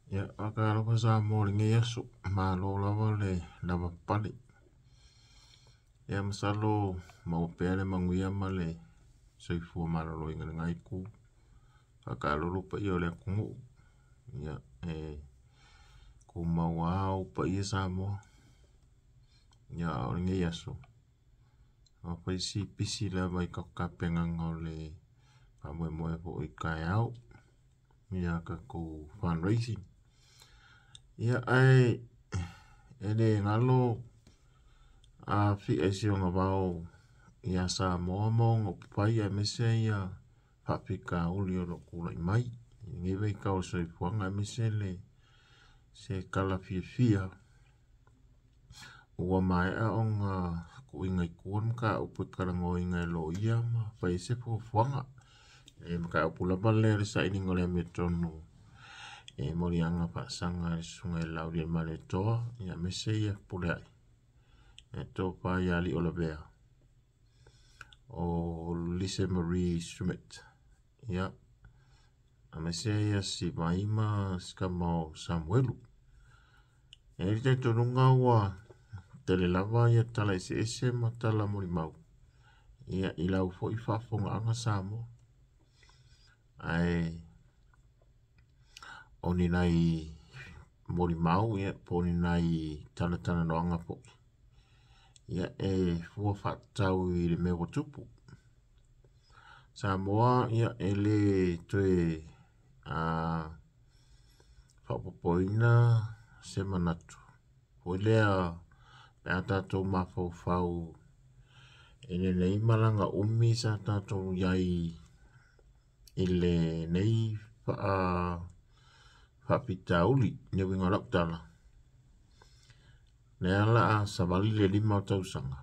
Ya akala ko sa mo ngi yasu malo lava le lava pali. Ya masalo mau pele manguia male soi fu malo lo inga ngai ku. Akala lupa yo le kungu. Ya ku mau au pa ia sa mo. Ya ngi yasu. Apa isi pisi lava i kapenga ngole pa mo po i kai au. Ya ka ku fundraising. Ya ene ngalo fi esi nga vau ia sa momo ngo pai a mese ia papika uli o kula mai ngi vei ka o soi fuanga mese le se kala fia ua mai a onga ku inga kuon ka upu karango inga lo ia ma pai se fuanga maka upula bale sa ini ngole metono mori anga pa sanga sungai lauri male toa ia mese ia pule ai tō pai ali o la vea o Lise Marie Schmidt ia a me se ia si maima ska mau Samuelu e te tonunga ua tele lava ia tala ese ma tala mori mau ia ilau fo i whafonga anga Samu ai oni nai mori mau ia poni nai tana no anga po ia fua whatau i le mea watupu. Samoa ia ele toe whapopoina se manatu. Hoi lea pēr tātou mawhau ele nei malanga umi sa tātou iai ele nei whapitauli ne winga raptala. Nea la a savali le lima o tausanga.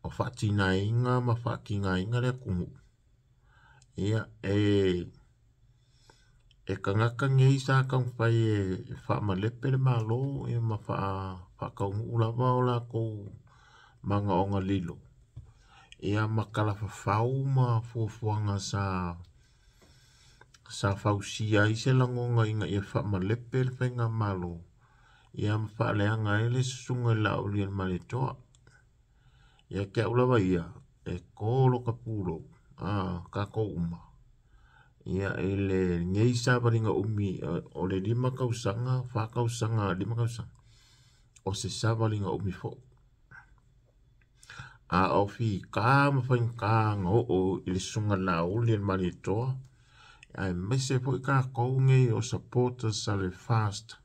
O whatina inga ma whakinga inga le kumu. Ia kangaka ngei sa kang whai whamalepe le malo e ma whakaungu ulawa o la kou manga o ngā lilo. Ia makala whawhau ma fuafuanga sa whausia i se langonga inga ia whamalepe le whainga malo. Ia mwhaaleanga ele sunga la uli al male toa. Ia kia ulawa ia kōlo ka pūro ka ko uma. Ia ele ngei sabaringa umi o le lima kausanga, whakausanga lima kausanga. O se sabaringa umi fo. O fi ka mawhain ka ngō o ili sunga la uli al male toa. Ai mese fo i ka kounge o supporters sa le fast.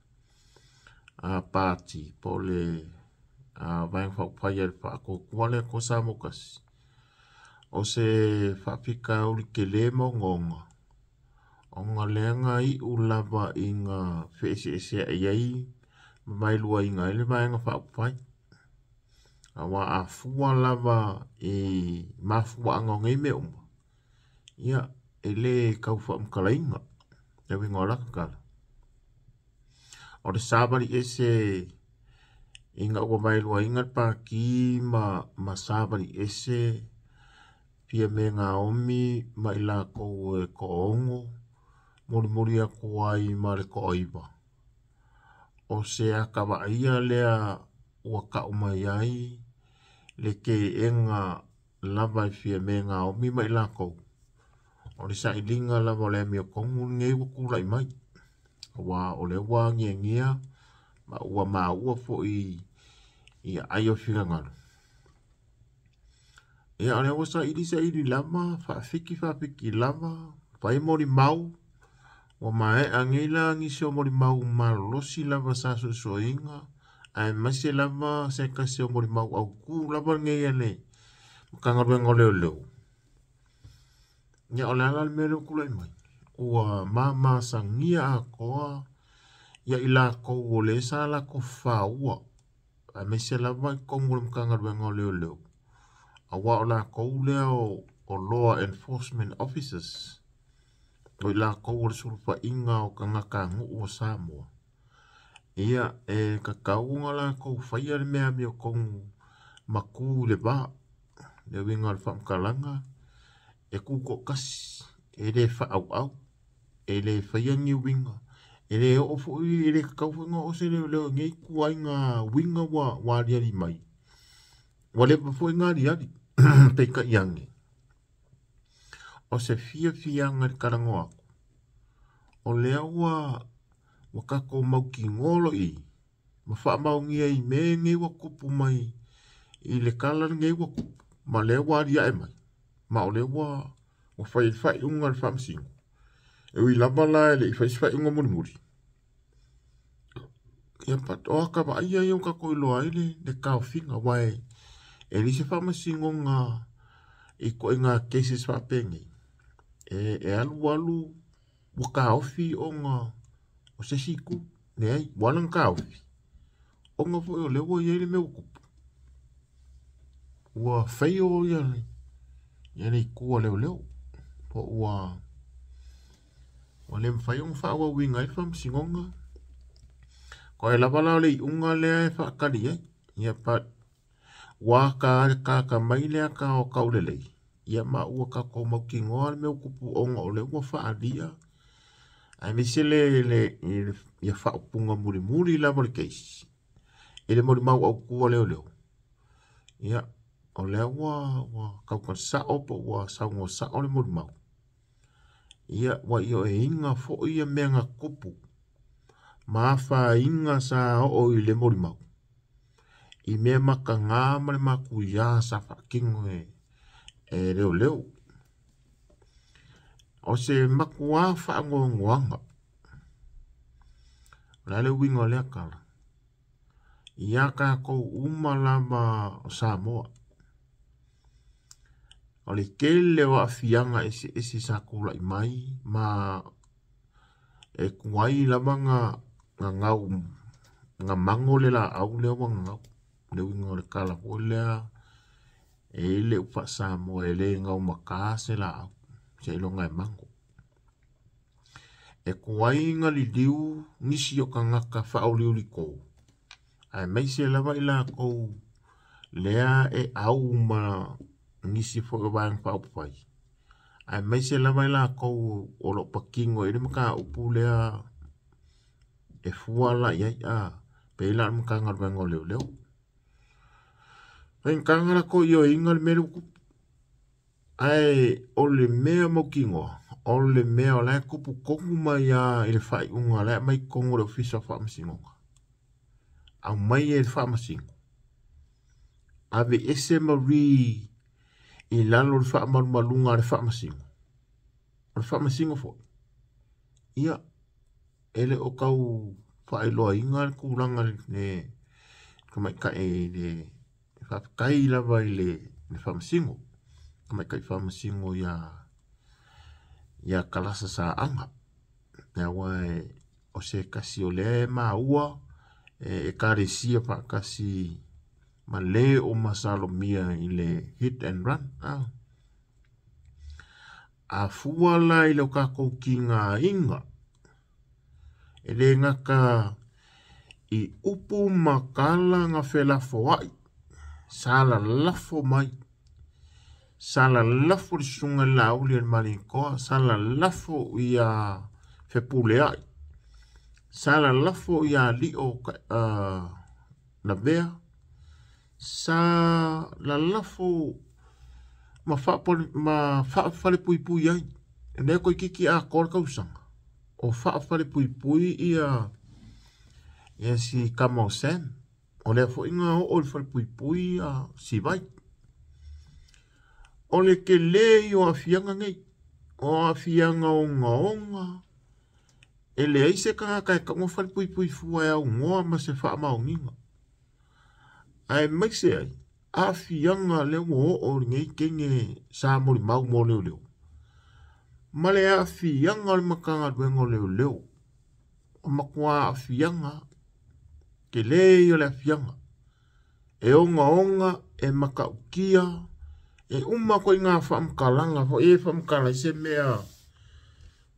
Party po le vai whakpai al whako kuale ko sa mokasi. O se whapika uli ke le mo ngonga. O ngā lenga i ulava i ngā whese ese iei mai lua i ngā ele vai ngā whakpai. Awa a fua lava i mafua anga ngai me uma. Ia ele kau whamkalainga. Te wingo lakakala. O le sabari ese inga ua mai lua ingat pa ki ma sabari ese pia me ngā omi ma ila kou e ko ongo muri a kuai ma le ko oiwa. O se akawa ia lea ua ka umai ai le ke enga lava i pia me ngā omi ma ila kou. O le sa ilinga lava le mea kongu ngei wakula i mai. Wa o le wa ngia ma ua fo i aio whirangaro. Ia ole wa sa ili lama whapiki lama pai mori mau wa mai angela ngisi o mori mau malosi lava sa so inga ai mase lava se kasi o mori mau au ku lava ngei ale kangaru ngole leo. Ia ole ala mele kulai mai. Ua mama sangia a koa ia ila kou o le sa la ko whaua. A mese lava i kongu mkanga ruenga o leo. A wa o la kou leo o law enforcement officers. O ila kou o le surupa inga o kangaka ngu o Samoa. Ia ka kaunga la kou whaia le mea mi o kongu maku le ba. Le winga le whamkalanga. E kuko kasi. E le wha au. E le whaia ngi winga. Ele o fu ele ka fu ngo se le ngai ku ai nga winga wa ri mai. Wale pa fu nga ri ari pe ka yangi. O se fia ngar karango aku. O lea wa kako mau ki ngolo i. Ma wha mau ngia i me ngai wa kupu mai. I le kala ngai wa kupu. Ma lea wa ria e mai. Ma o lea wa whai unga le whamsingo. E ui lama la e le i whai unga muri. Ia pat o aka wa ia iau kako i loa ile le kao finga wai. E li se whamasingo ngā i ko i ngā cases whapengi. E alu waka ofi o ngā o se siku ne ai walang ka ofi o ngā fo o lewa i me ukupu ua whai o iane i kua leo po ua le mwhai o ngā wha winga i wham singonga ko e lawala le i unga lea e whakari ai ia pat waka ka mai lea ka o kaulelei ia ma ua ka ko mau ki ngoa me ukupu o ngā o lewa whaaria ai misele ia whaupunga muri la mori keisi. Ele mori mau au kua leo. Ia, o lea wa kaukan sao po wa saungo sao le mori mau. Ia, wa io e inga fo ia menga kupu. Mawha inga sa o i le mori mau. I mea maka ngā mare maku ia sa whakingo e leo. O se makua whaango ngoanga. Lale wingo lea kala. Ia ka kou umalama o Samoa. O le kele wa fianga esi sa kula i mai. Ma e kuai lama nga ngau. Nga mango le la au lea wa ngau. Le wingo le kala po lea. E le upa Samoa e le ngau makase la au. Se ilonga e mango. E kuai nga li diu nisi o ka ngaka whaoliu li kou. Ai meise lava ila kou lea e au ma nisi fo e wang whaupai. Ai meise lava ila kou o lo pakingo e maka upu lea e fuala iai a pe ila maka ngarwengo leo. Pen kangara ko io ingal meru kupu. Ai o le mea mokingo. O le mea o lai kupu kongu mai a ele whai unga lai mai kongo le fisa whamasingonga. Au mai e whamasingo. Ave ese mari i lalo le whamamalunga le whamasingo. O le whamasingo fo. Ia, ele o kau whai loa inga le kuranga le kamai ka e le whakai lava i le whamasingo. Kamai kai whamasingo ia kalasa sa anga. Nea wai o se kasi o le maa ua e kare sia pa kasi ma le o masalo mia i le hit and run. A fuala i leo kako ki ngā inga. E le ngaka i upu makala ngā whelafo ai. Sala lafo mai. Sala lafo li sunga lauli al malinkoa. Sala lafo i a whepule ai. Sala lafo i a lio na vea. Sala lafo ma whaafale pui ai. E nea koe kiki a kora kausanga. O whaafale pui i a si Kamau Sam. O lea fo inga o le whale pui a si vai. O le ke le i o a fianga ngai. O a fianga o ngaonga. E le aise ka kai ka mo whale pui fua e au ngoa ma se wha maunginga. Ai maise ai. A fianga le o ngai kenge sa mori mau mo leo. Ma le a fianga le makanga duengo leo. O makua a fianga. Ke le i o le a fianga. E onga e makaukia. E umako i ngā whamkalanga. Fo e whamkala i se mea.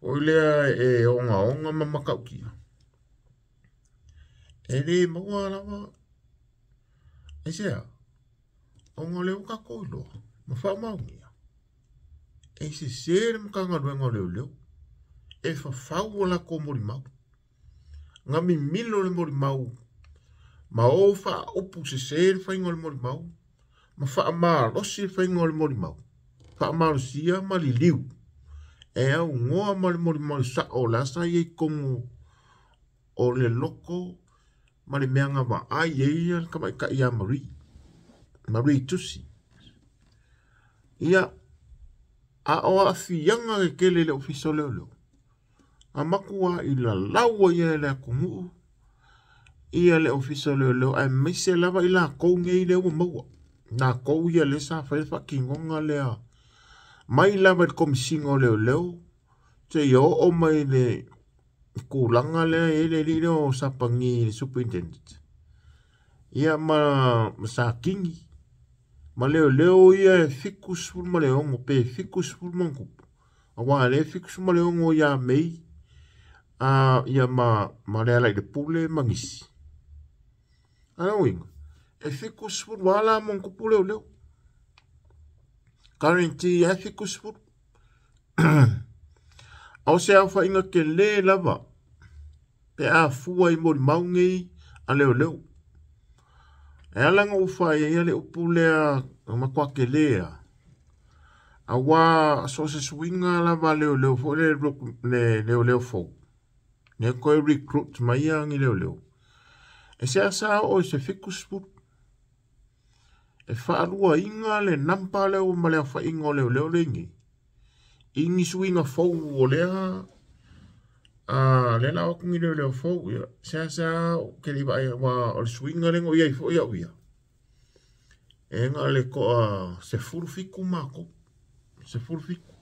O lea e onga ma makaukia. E le maua lawa. E sea. Onga leo ka koilo. Ma whamaungia. E se sere makanga luenga leo. E whawhau la ko mori mau. ngami milo le mori mau. Ma o fa upu se le whaingo le mori mau. Ma wha ama losi le whaingo le mori mau. Wha ama losia ma li liu. E au ngoa ma le mori mau sa o lasa i kongo o le loko ma le meanga wa ai ia ka mai ka ia Marie. Marie tusi. Ia a o a fianga e kele le ofiso leo leo. A makua i la laua ia le kungu. Ia le ofiso leo leo ai meise lava i la kou ngei leo maua. Na kou ia le sa whaifa ki ngonga lea. Mai lava i komisingo leo leo. Te i o mai le kulanga lea e le li leo sapangi le superintendent. Ia ma sa kingi. Ma leo leo ia e fikus ful ma leo ngo pe fikus ful mangupu. Awa le fikus ma leo ngo ia mei. Ia ma lea lai de pule mangisi. Ana winga. E fikus ful wala mangupu leo leo. Currently e fikus ful. Au se au whainga ke le lava. Pe a fua i mori maungei a leo leo. E alanga ufa ia le upu lea makua ke lea. A wā so se swinga lava leo leo fo le leo leo fo. Ne koe recruit mai angi leo leo. E se asa o se fikus fut. E whaarua inga le nampa leo ma leo wha inga leo leo rengi. Ingi swinga fo o lea. Le la wakungi leo leo fo. Se asa ke li vai wa o le swinga lengo ia i fo ia uia. E nga le ko se furufiku mako. Se furufiku.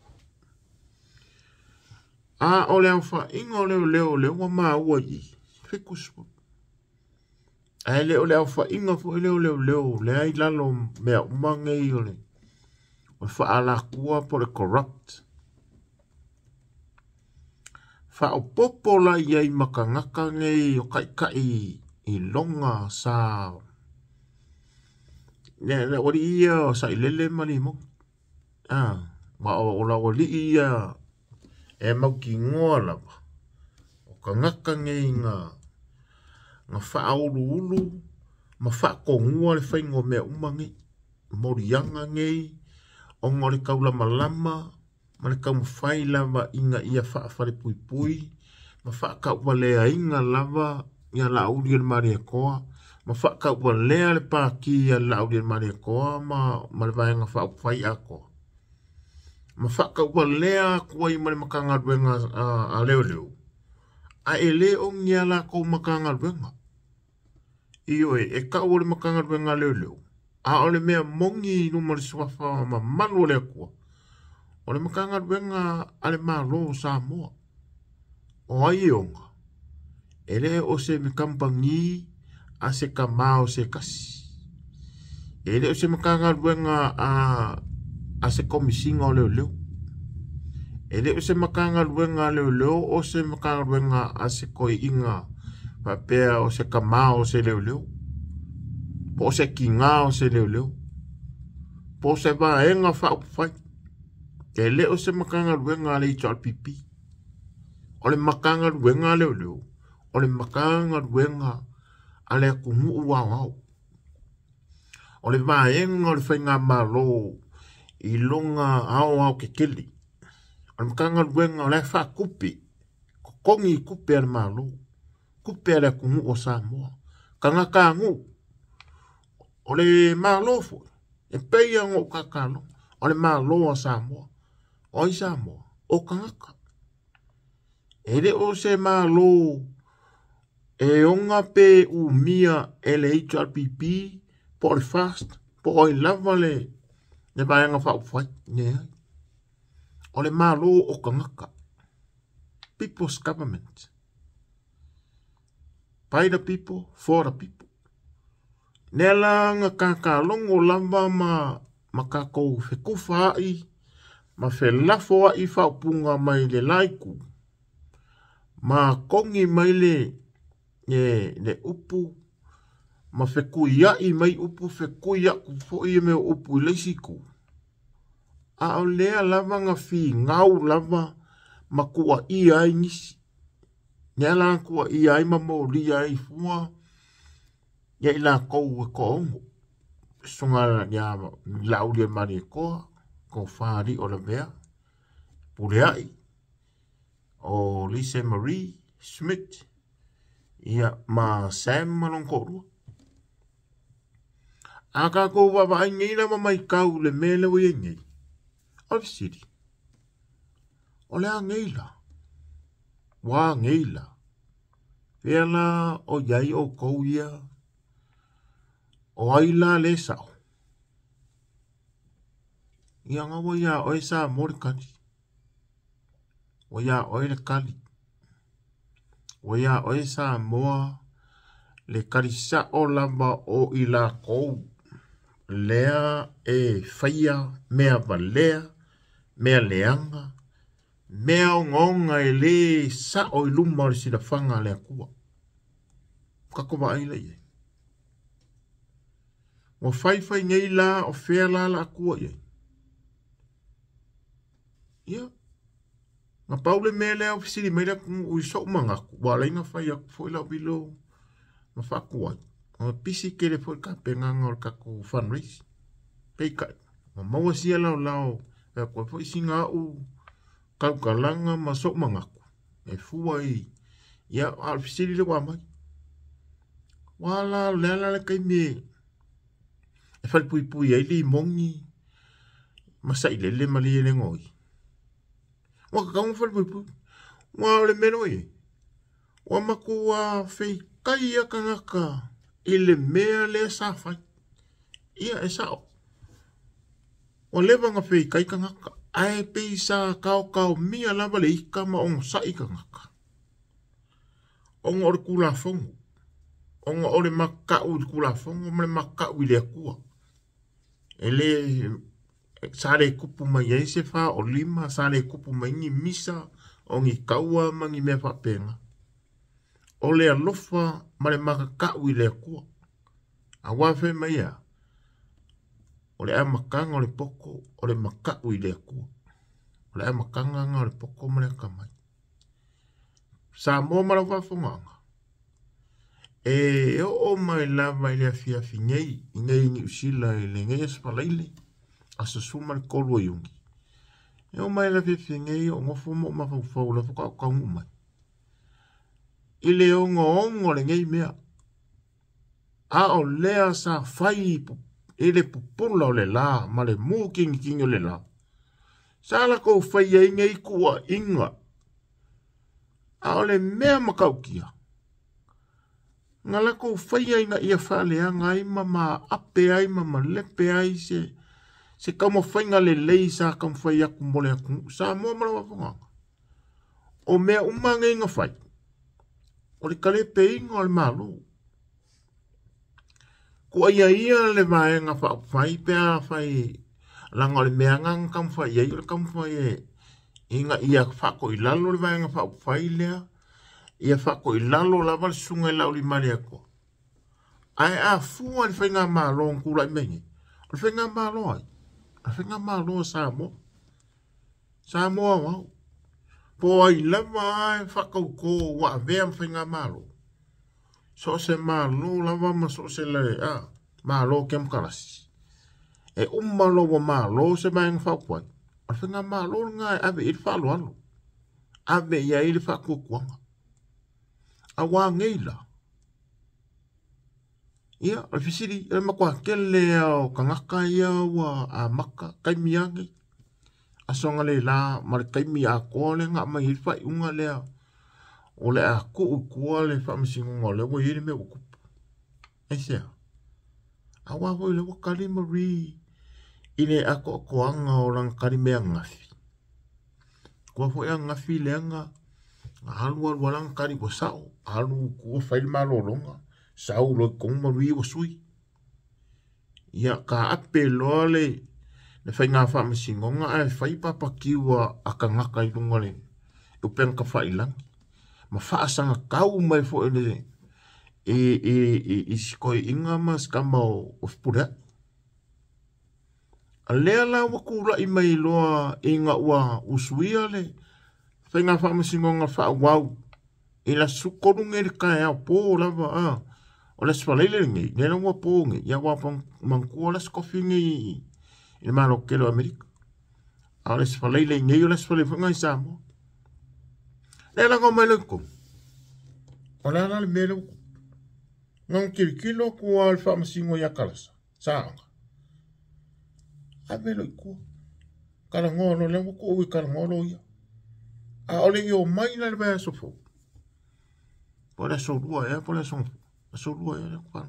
O leo wha inga leo leo wa maa ua i. Fikus fut. Leo wha inga fo leo. Le ai lalo mea umangei o le. O wha ala kua po le corrupt. Wha o popola iai makangaka ngei o kai i longa sa. Ne ori ia o sa ilele mani mo. Wa o la o li ia e mau ki ngoa lava. O kangaka ngei nga wha ulu ma wha kongua le whaingo mea umangi. Morianga ngei o ngore kaula malama. Ma le kau mawhai lava inga ia wha whare pui pui. Ma wha kaua lea inga lava ia la uri al maria koa. Ma wha kaua lea le pāki ia la uri al maria koa. Ma le vaenga wha whai a koa. Ma wha kaua lea kua i mare makanga ruenga a leo leo. A e leo ngia la kou makanga ruenga. Iyo e kau ole makanga ruenga leo leo. A ole mea mongi numari swafa ma manu lea kua. O le makanga ruenga ale malo sa moa. O ai onga. Ele o se me kampangi a se kamao se kasi. Ele o se makanga ruenga a se komisinga o leo leo. Ele o se makanga ruenga leo leo o se makanga ruenga a se koi inga. Papea o se kamao se leo leo. Po se kinga o se leo leo. Po se vaenga whaupwhai. Ke leo se makanga ruenga le i tol pipi. O le makanga ruenga leo leo. O le makanga ruenga a le kumu uau au. O le vaenga o le whainga malo i longa au ke keli. O le makanga ruenga o le wha kupi. Kongi kupi al malo. Kupi al kumu o Samoa. Kanga kangu. O le malo fo. E peia ngō kakalo. O le malo o Samoa. O i Samoa, o kangaka. Ele o se malo e onga pe u mia LHRPP po le fast, po i lava le vaenga whaupwhai. O le malo o kangaka. People's government. By the people, for the people. Nela nga kakalongo lava ma kakou whekuwha ai. Ma whelafo a i whaupunga mai le laiku. Ma kongi mai le upu. Ma whekui a i mai upu whekui a ku fo i me upu i leisiku. A o lea lava nga whi ngau lava ma kua i ai nisi. Nyala kua i ai mamo li ai fua. Ia i la kou e ko ongo. Sunga nia lau lia mani koa. Ko whaari o la mea. Pure ai. O Lisa Marie Smith. Ia ma Sam malong korua. Aka ko wawa ngai na mamai kau le mele ui ngai. Of City. O lea ngai la. Wa ngai la. Pela o yai o kou ia. O aila le sao. Ia ngā wa ia oe sa mori kani. O ia oe le kali. O ia oe sa moa le karisa o lamba o ila kou. Lea e whaia mea valea, mea leanga, mea o ngonga e le sa o iluma o le sila whanga lea kua. Kako wa aile ie. Wa whaiwhai ngei la o whea la la kua ie. Ia. Nga paule mea lea o fisiri meira kung ui sok mangaku. Wa inga whai aku fwoi lau bilo. Ma whakuai. O pisi kere fwoi ka penganga o kako fundraise. Peikai. Ma maua sia lau lau. Ea kua fwoi singa u kaukalanga ma sok mangaku. E fuai. Ia al fisiri le wamai. Wala lea le kai me. E whai pui pui ai li mongi. Masa i lele mali ele ngoi. Waka kaunga whai pui pui. Wa le meno e. Wa maku wa whai kai aka ngaka. Ile mea le sa whai. Ia e sao. Wa lewa nga whai kai ka ngaka. Ai pei sa kau mia lava le ika ma ongo sa ika ngaka. Ongo ore kula fongo. Ongo ore makau i kula fongo. Mare makau i le kua. Ele sare kupu mai eise wha o lima. Sare kupu mai ngi misa. O ngi kaua mangi mea whapenga. O le alofa mare makau i le kua. A wafe mai a. O le a makanga o le poko. O le makau i le kua. O le a makanga o le poko mare kamai. Sa mo mara wafunganga. E o mai lava i le afia fingei. Ingei ni usila i le ngei aspalaile. Asa suma le kolo yungi. E o mai la afia fingei o ngofu mo mafau la fuka o kaungu mai. I le ongo le ngei mea. A o lea sa fai i le pupula o le la. Ma le mu kingi o le la. Sa la kou fai e ngei kua inga. A o le mea makaukia. Nga la kou whai ai nga ia whale a ngai ma ape ai ma lepe ai se kama whainga le lei sa kam whai aku mole aku sa mua mara wapunganga. O mea umanga inga whai. O le kalepe inga o le malo. Kua ia le vaenga whai pea whai langa o le mea ngang kam whai ai o le kam whai e inga ia whako i lalo le vaenga whai lea. Ia whako i lalo lava le sunga i lau li mari ako. Ai a fua le whainga malo ang kula i mengi. Le whainga malo ai. Le whainga malo sa mo. Sa mo au. Po ai lava ai whakau ko wa vea whainga malo. So se malo lava ma so se le malo kem karasi. E umalo wa malo se maeng whakwai. Le whainga malo ngai ave i whalo alo. Ave ia i le whako kuanga. Awa ngeila. Ia, al fisiri, ele makwa kele au kangaka ia wa a maka kaimiangi. Asonga le la, mare kaimi a kole nga mai hilfa iunga lea. O le a kua le whamisingunga le wa hiri me ukupu. Eisea. Awa hoi le wa karimari. Ine ako koanga o lang karimea ngafi. Kua hoi a ngafi leanga. Halu walang kari ko sao. Halu kua whail malolonga. Sao lo kong marui wa sui. Ia ka ape loa le. Le whai ngā whamasingonga ai whai papakiwa a ka ngaka i lunga le. Upeng ka whailangi. Ma whaasanga kau mai fo ele. E sikoi inga mas kama o spura. A lea la wakura i mai loa inga ua usuia le. Whai ngā whamasingonga wha wau. I la sukorunga i kai au pō lava o le sfalele ngi, ne la ngua pō ngi, ia wapang mangkua la skofi ngi i le malo kelo Amerika. A le sfalele ngi o le sfalele funga i Samoa. Le la ngau mai leko. O le ala le mele uku. Ngang kirikilo kua al whamasingo ia kalasa. Saanga. A mele ikua. Kala ngolo le wako ui kala ngolo ia. A ole i o mai na le baya sofo. Po le sorua ea, po le sonfo. Sorua ea le kwa.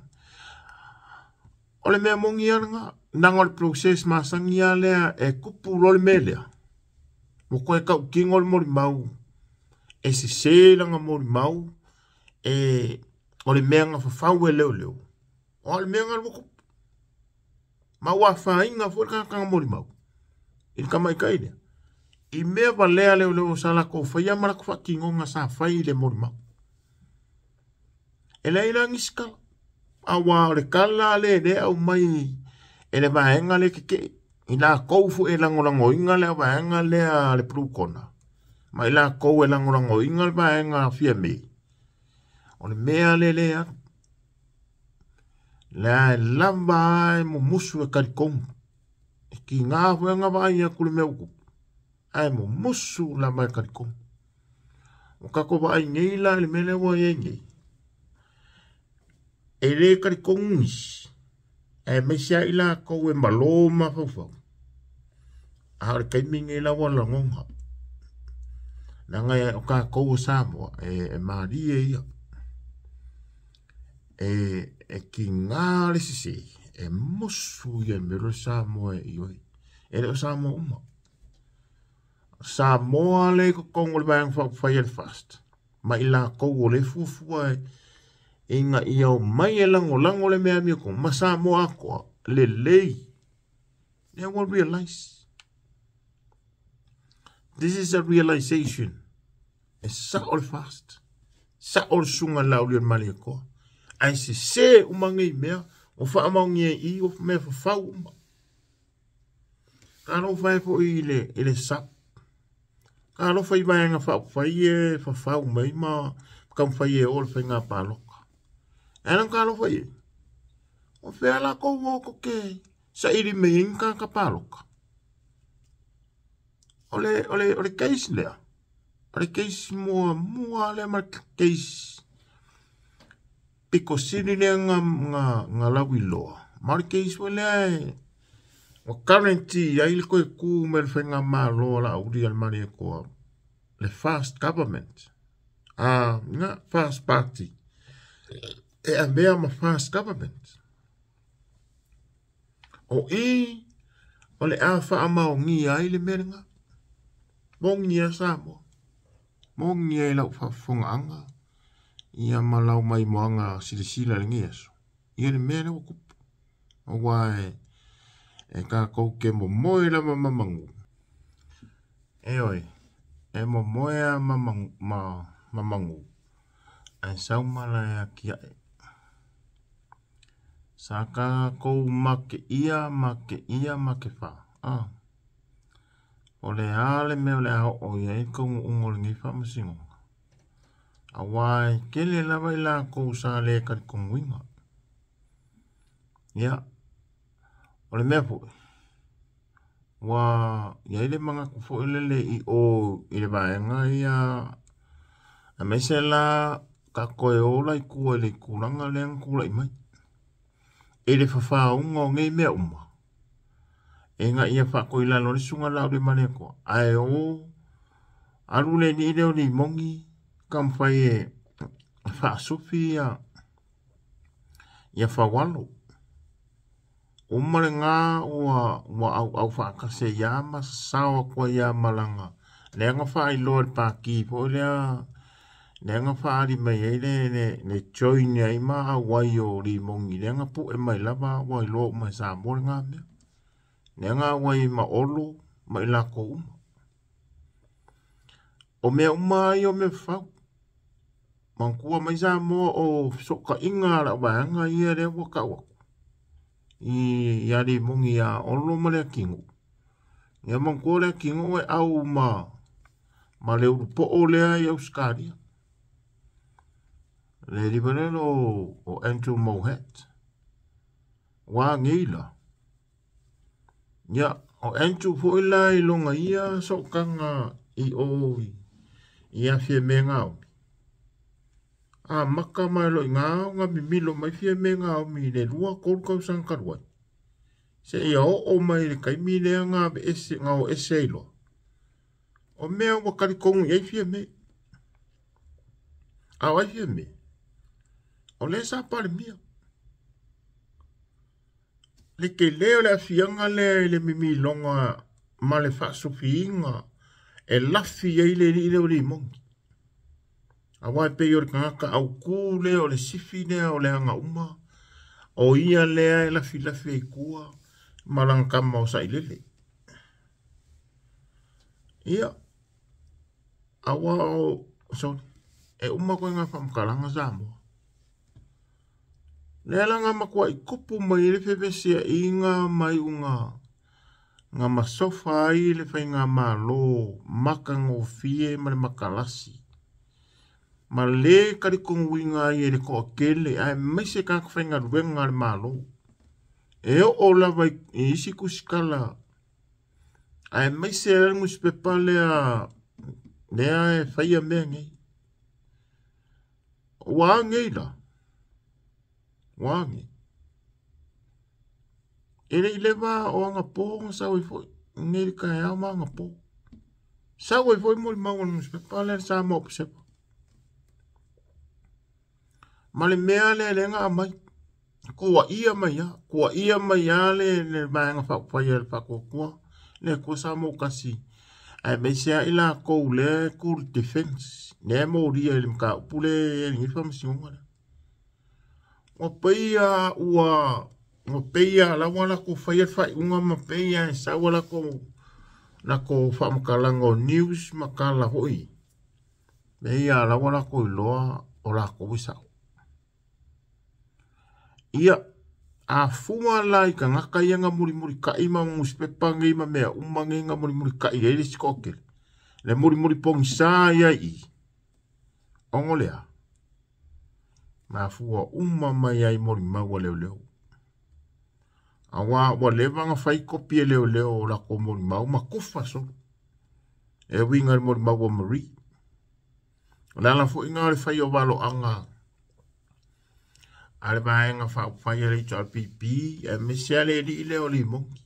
Ole mea mongi ia nga. Nanga le proses masangi ia lea e kupu lo le melea. Mo koe kau kingo le mori mau. E se se langa mori mau. O le mea nga whawhau e leo leo. O le mea nga wako. Mau a whainga fwere kanga mori mau. I kamai kaile. I mea wa lea leo leo sa la ko whaia mara kwa kingo nga sa whai le mori mau. E lei la ngiska. Awa le kala le le au mai. E le vaenga le keke. I la koufu e langolango inga le vaenga le prukona. Ma i la kou e langolango inga le vaenga fia mei. O le mea le atu. La lamba e mo musu e karikong. E ki ngā huenga vai a kule mea uku. Ai mo musu lamba e karikong. O kako vai ngei la le mele wa e ngei. E le karikong nis. E mesia ila kou e maloma fau. A le kaimingi la wala ngonga. Nanga e o ka kou Samoa e maari e ia. E ki ngā le sisi, e musu i e mero Samoa i oi. E leo Samoa uma. Samoa le ko kongo le bang whai el fast. Ma i la kou le fuafua e inga i au mai e lango le mea mia kong. Ma Samoa akoa le lei. They will realize. This is a realization. E sa ol fast. Sa ol sunga lauli on mali akoa. Ai se umangi mea, o wha amaungi e i, o mea whawhau uma. Ka no whai po i le sap. Ka no whai mai nga whai e whawhau mai ma, kam whai e ol whai ngā pāloka. E nang ka no whai e. O whea la kou woko ke, sa iri me inka ka pāloka. Ole keisi lea. Ole keisi mua lea ma keisi. Piko siri lea nga lawi loa. Mari keisi wa lea e. O currency, ya ili koe kū me le whenga mā loa la uri al mani e koa. Le fast government. Nga fast party. E a mea ma fast government. O le a wha amao ngi ai le merenga. Mongi a Samoa. Mongi e lau whafunga anga. Ia malau mai moanga sirisila le ngiaso. Ia le mea lewa kupu. O wae e ka kouke mo moe la mamamangu. E oi. E mo moe a mamangu. Ai saumala e a kia e. Saka kou make ia make wha. O le ale mea le ao o ia e kou ungol ngi wha masingo. A wai kele lawa i la kou sa le kari konguinga. Ia. O le mea po. Wa ia ile manga kufo ilele i o ile vaenga ia. A mese la ka koe ola i kua le kuranga le kula i mai. E le whawha unga o ngei mea uma. E nga ia whako i lalo le sunga lau le mane koa. Ai o. Aru le ni leo ni mongi. Kam whai e whaasufi ia. Ia whawalo. Umare ngā ua au whaakase ia ma sawa kwa ia malanga. Lea nga whai loa le pāki po lea. Lea nga whaari mai eile le join ai ma a wai o li mongi. Lea nga pu e mai lava wai loa mai sa mōre ngā mea. Lea nga wai ma olo mai lako uma. O mea uma ai o mea whau. Mankua mai sa mō o soka inga la waanga ia lea waka wako. I ari mongi a olo ma lea kingu. Ia mankua lea kingu e au ma leo po o lea i Auskaria. Le rivalelo o Andrew Mohat. Wa ngila. Ya, o Andrew fo ila ilonga ia so kanga I o ia fie menga. A maka mai lo ngā ngā mimilo mai fie menga o mi le lua kōrkau sankarwai. Se ia o mai le kaimi lea ngā be ese ngā o ese ilo. O mea wakari kongu iai fie me. A wai fie me. O le sa pare mia. Le ke leo le afianga le mimilonga ma le whaasofi inga e lafi iai le li leo li mongi. A wai pe yor ngaka au ku leo le sifi lea o le anga uma. O ia lea e lafi e kua malang kama o sai lele. Ia. Awa o so e uma ko nga whamkaranga zamo. Lea langa makua I kupu mai le whewesea I ngā mai unga. Ngā masofa ai le whai ngā malo maka ngō fie ma le makalasi. Ma le karikongu inga I le koa kele ai mai se kāka whai ngā ruenga le malo. E o lawa I isi kusikala. Ai mai se arangu spepa lea e whai a mea ngei. Wa ngei la. Wangi. Ele ilewa o anga po sa fo ngei ka e ama anga po. Sa fo mo maunga spepa lea sa mo sepa. Male mea le nga mai. Kua ia mai ya. Kua ia mai ya le maanga whakupaya le whakokua. Le kua sa mo kasi. Ai mai sea ila kou le cool defense. Ne mo ria le mka upule e ngi whamasiunga le. O peia ua. O peia la wala ko whaiat whai unga ma peia e sa wala ko. Na ko whamakalango news makala hoi. Peia la wala ko iloa o la ko wisau. Ia, a fuma lai ka ngaka ia ngā muri ka ima muspepa ngai ma mea umangi ngā muri ka ia ili skokele. Le muri pongi saa ia I. Ongo lea. Ma fua mai ai muri maua leo. Awa wa lewa ngā whai kopi e leo la ko muri mau ma kufa so. E winga muri maua mari. Lala fu inga le whai o walo anga. Ale vai nga whai le to pipi e mesia le li leo li mongi.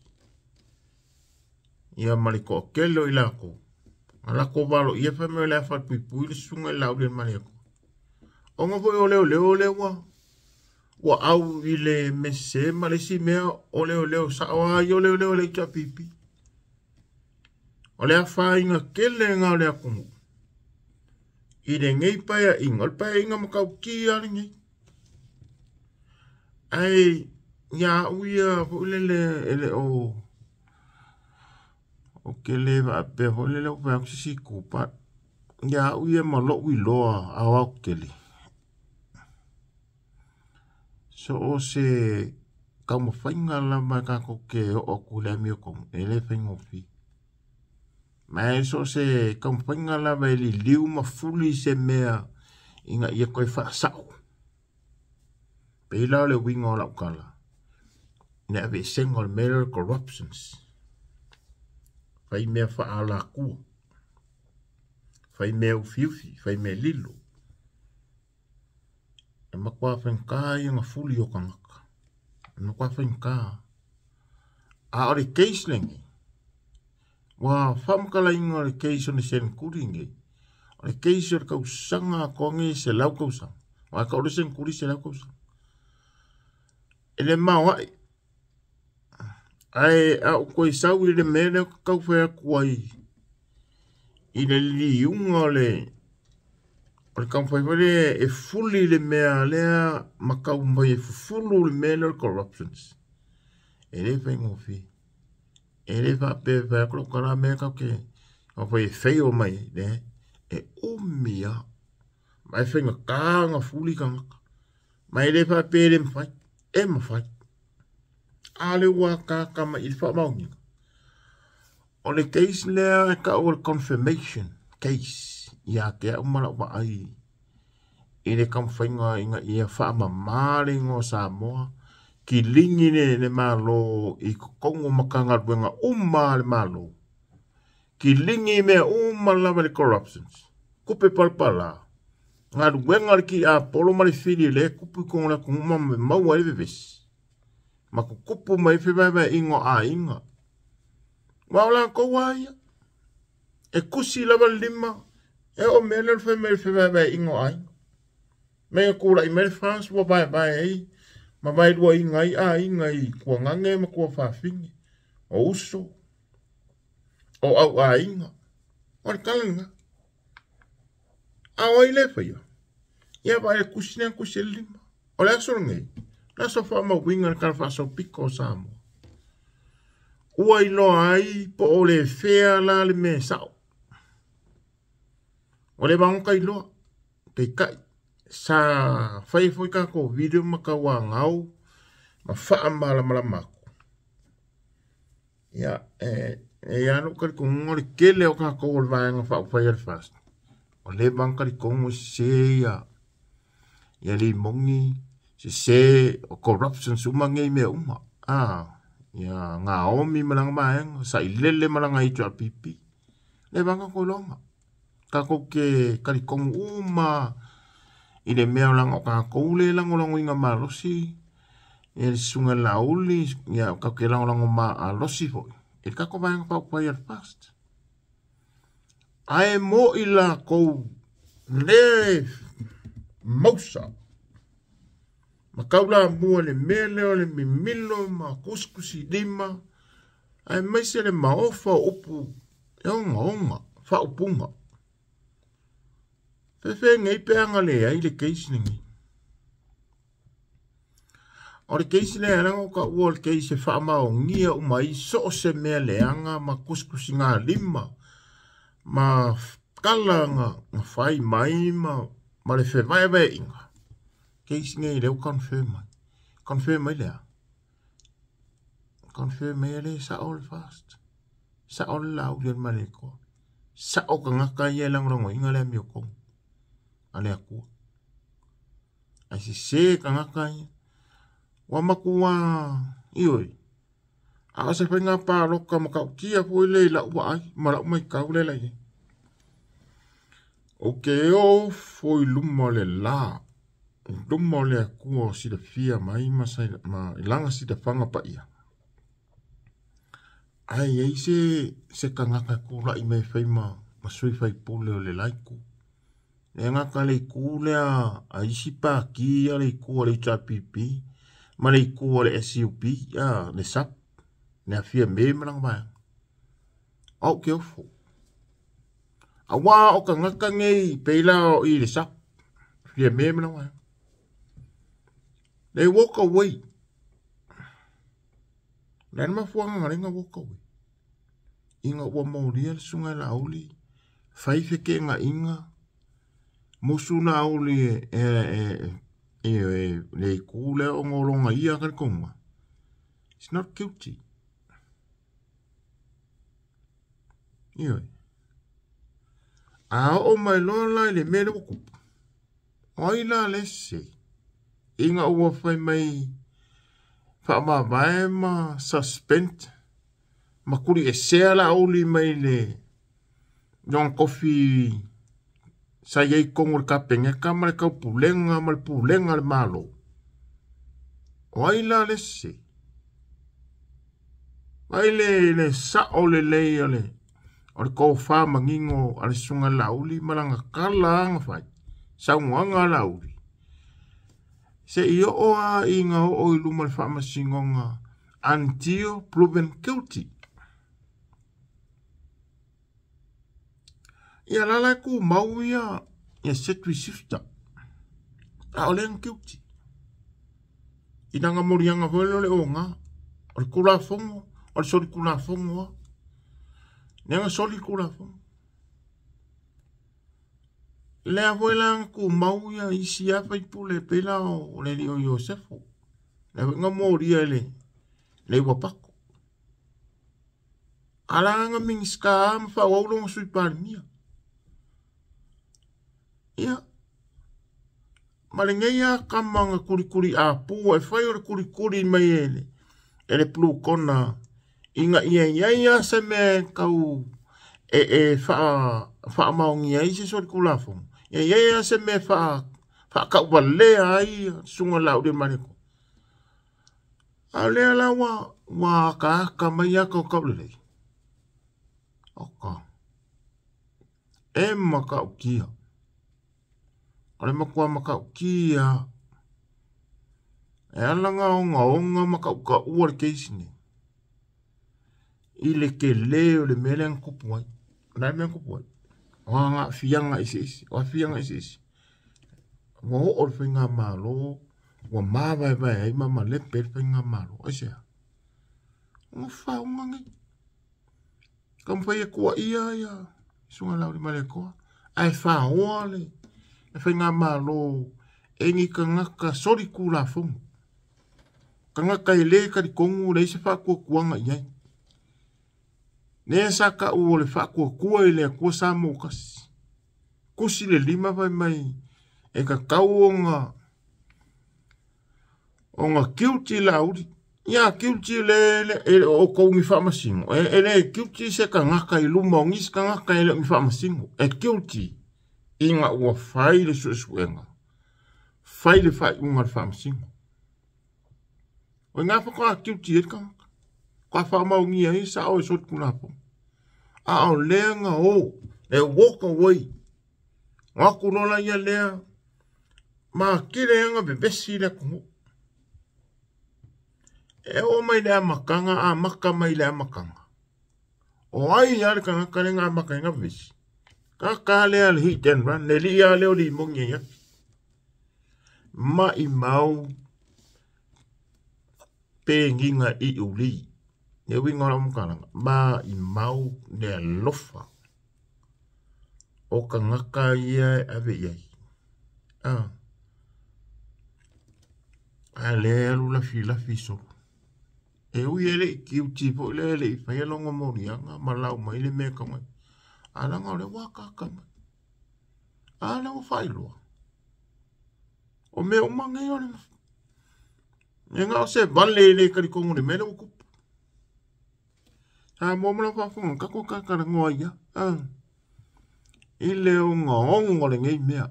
Ia maliko kelo I lako. Ala ko valo ia fa me la fa pipi le sunga la le maliko. Onga foi o leo wa. Wa au I le mese ma le si mea o leo sa wa yo leo le to pipi. O le fa inga kele nga le akumu. I le ngei pa ia inga pa inga makau ki ali ngei. Ai ya uia ele o kele va pe hole le va si kupa ya uia malo uiloa awa kele so o se kama fainga la ma ka ko ke o kule mi ko ele fainga fi mai so se kama fainga la va li liu ma fuli se mea inga ia ko fa sao Pela le winga la ukala. Ne ave single matter corruptions. Fai mea fa ala kua. Fai mea ufiufi. Fai mea lilo. E makua whenka I nga fuli o kangaka. E makua whenka. A ore case lengi. Wa whamkala inga ore case o ne sen kuri nge. Ore case o kau sanga kongi se lau kau sanga. Wa ka ore sen kuri se lau kau sanga. Ele mau ai au koe sau I le mele kau whea kuai I le liunga le o le kau whaiwale e fuli le mea lea makau mai e fulu le mele corruptions e le whaingo whi e le whape whea kuro kara mea kau ke o whai e whaio mai le e umia mai whainga kānga fuli kangaka mai le whape le mwhai e mawhai. Ale ua kākama I whamaungi. O le case lea e ka o le confirmation case. Ia ke umara wa ai. Ine kam whainga inga ia wha mamare ngō Samoa. Ki lingi ne malo i kongo makanga ruenga le malo. Ki lingi mea lava le corruptions. Kupe palpala. Ngā ruenga ki a polo mari whiri le kupu kongo la kunguma me maua e vevesi. Ma kupu mai whiwai ingo a inga. Waula koua ia. E kusi lava lima. E o mele whiwai ingo a inga. Mea kura i mele France wa vai ei. Ma vai rua inga i a inga i kua ngange ma kua whawhingi. O uso. O au a inga. O le kalanga. Awa i le whaia. Ia vai e kusi lima. O le aso ngei. Naso wha ma winga le kala whaso piko o Samoa. Ua i loa ai po o le whea la le me sao. O le wangoka i loa. Pei kai. Sa whai fwoi ka ko video maka wa ngau. Ma wha mala mako. Ia anu kari ko ngore kele o ka ko o le vanga whai al fast. O le banka li kongo se ia. Ia li mongi. Se o corruption sumangi me uma. Ia ngā omi malanga maenga. Sa ilele malanga i tua pipi. Le banka ko longa. Ka ko ke kari kongo uma. I le mea langa o ka koule lango inga malosi. Ia sunga lauli. Ia ka ke lango ma alosi foi. E ka ko vanga whai al fast. Ai mo i la kou le mausa. Ma kaula mua le mele o le mimilo ma kuskusi lima. Ai maise le maofa upu. E onga. Wha upunga. Fefe ngai peanga le ai le keisi ningi. O le keisi le arango ka ua le keisi wha mao ngia umai so se mea leanga ma kuskusi ngā lima. Ma kalanga ma whai mai ma le whewaiwe inga. Keisi ngai leo confirm mai. Confirm mai lea. Confirm mai le sa all fast. Sa all lau le maleko. Sa o ka ngaka ia langrongo inga le mio kong. Ale akua. Ai se ka ngaka ia. Wa makua ioi. A se whainga pā roka maka kia po le la ua ai. Mara umai kaule lai. Ok o foi luma le la. Luma le akua si da fia mai ma ilanga si da whanga pa ia. Ai se ka ngaka kura i mei whaima ma sui whai pule o le laiku. Le ngaka le kule a isi pā ki a le kua le ita pipi. Ma le kua le SUP a le sap. Le a fia me marang mai. Au ke ofo. A wā o ka ngaka ngei peila o i le sap. Fia me marang mai. They walk away. Lena mafuanga ngarenga walk away. Inga ua mauria le sunga la auli. Whaife ke nga inga. Musu na auli le kule o ngolonga ia kari konga. It's not guilty. Ioi. A o mai lola le mele wakupu. Oila le se. Inga ua whai mai wha mai ma suspend. Ma kuri e sea la auli mai le yon kofi sa yei kongor ka penga ka male kau pulenga le malo. Oila le se. Waile le sa o le lei ale. O le kou wha mangingo ale sunga lauli malanga kala anga whai. Sa nguanga lauli. Se iyo oa inga o iluma le wha masingonga until proven guilty. Ia lala ku mau ia setui sifta. A ole ang guilty. Inanga morianga velo le o nga. O le kula fongo. O le soli kula fongo. Nenga soli kula fongo. Le avuela ku mau ia isi apa ipule pela o le lio Yosefo. Le nga moria le wapako. Ala nga mingska am fa waulo sui palmia. Ia. Malengeia kamanga kuri a pu e fai o kuri mai ele plu kona inga ia se me kau fa maungi ai se so kulafo ia se me fa kau vale ai sunga lau de maniko ale ala wa ka mai ko kau le oka maka ukia ale makua maka ukia alanga onga maka uka uar keisini ile ke leo le melen kupuai na men kupuai nga fianga isi wo or finga malo wo ma vai mama le per finga malo ase ngo fa ngi kam fa ko ia sunga la ri male ko ai fa ole finga malo engi kanga sori kula fum kanga kaile ka di kongu le se fa ko kuanga ia ne saka u le fa ko ile ko sa mo kas kusi le lima vai mai e ka kauonga kiuti lauri ia kiuti le o ko mi fa masingo ele kiuti se ka ngaka i luma ngis ka ngaka ile mi fa masingo e kiuti inga ua fai le suenga fai le fai unga fa masingo o nga fa ko kiuti e ka fa maungi ai sa o so kuna po a o lenga e walk away wa kunola ia lea ma kire nga bebesi le kumu e o mai le makanga a maka mai le makanga o ai ya le kanga kalenga makanga bebesi ka le al hit and run le lia le o li mongi ya ma i mau pe nginga i uli ne winga la mukanga ma i mau le lofa o kanga ka ia ave ia ale lula fi so e ui ele ki uti po le fa ia longa morianga malau mai le me kama ala nga le waka kama ala o failo o me o manga yo le nga se balle le ka di kongu le mele o ku ha mo mo fa fu ka ko ka ngoa ia ile o ngo le ngai mea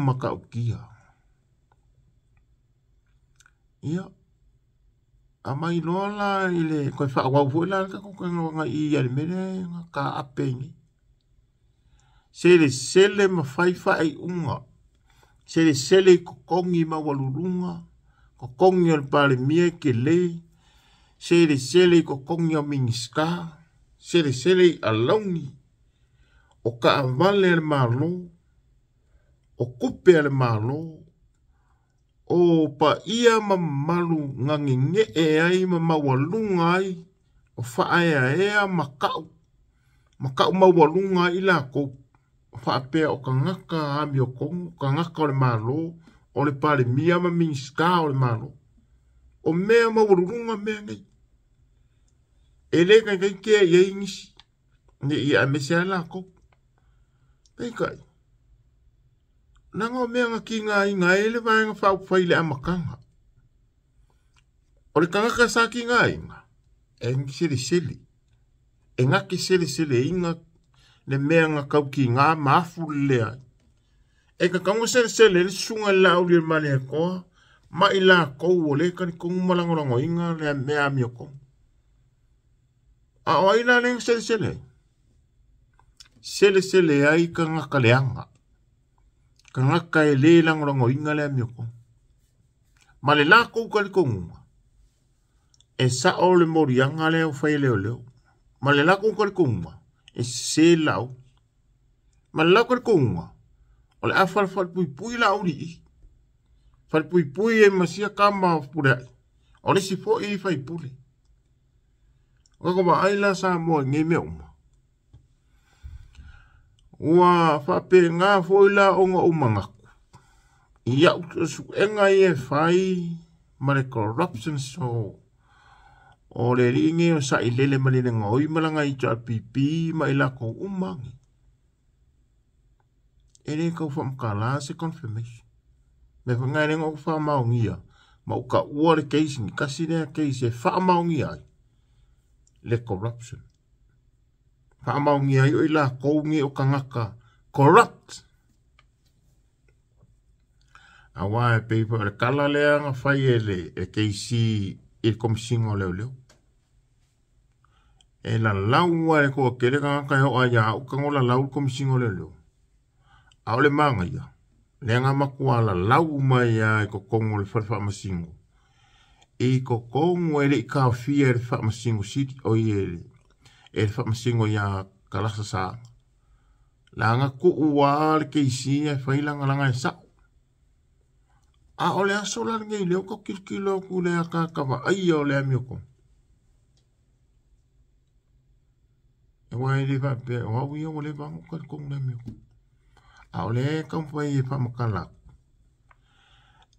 maka ukia ia amai lola ile ko fa wa fu la ka ko nga i ya mele ka apengi sele ma fai unga sele ko kongi ma walurunga ko kongi al pale mie ke le sele ko kongi o mingiska sele alongi o ka vale al malo o kupe al malo o pa ia malu ngangi nge ai mawalunga ai o fa ai makau mawalunga ila ko fa pe o kangaka ami o kong kangaka le malo o le pale mia minska o le malo o mea mawalunga mea ngai ele ke ye ngisi ne ia mesia la ko kai nanga mea ki nga ele vai nga fa ile amakanga o le kangaka sa ki nga sili nga ki sili inga le mea nga kau ki nga mafu lea ka kango sili le sunga lau le male ko ma ila ko o le ka ni kongu malangolango inga le mea mioko a o ila le sili ai ka nga kaleanga kangaka e le langolango inga le mioko ma le la ko ka kongu e sa o le morianga le o fai leo ma le la ko ka kongu e se lau ma le la ko kongu o le afal pui la uri fal pui e masia kama pura o le sifo i fai pule o ko ma ai la sa mo nge me ua fape nga foila o nga umangaku. Ia utusu enga e fai mare corruption so o le ringi o sa ilele malina ngoi malanga i tua pipi ma ila ko umangi. e le kau whamkala se confirmation. Me whangai renga o whamaungia, ma uka ua le case ni kasi rea case e whamaungia ai. Le corruption. Whamaungia ai o ila koungi o kangaka corrupt. Awa e peipa le kala lea nga whai e case e komisingo leo leo. E la laua e koa kere kangaka e o aia o kangola lau komisingo leo leo. Ao le manga ia. Le nga makua la lau mai a e ko kongo le whare whaamasingo. E ko kongo e le i kawhia e le whaamasingo siti o i e le whaamasingo ia kalasa saa. La nga ko ua le keisi e whailanga langa e sao. A o le aso la ngei leo ko kirkilo ku le a kakawa ai o le amioko. E wai le whape o au ia o le vango ka kong le amioko. A o le kampai e whamakala.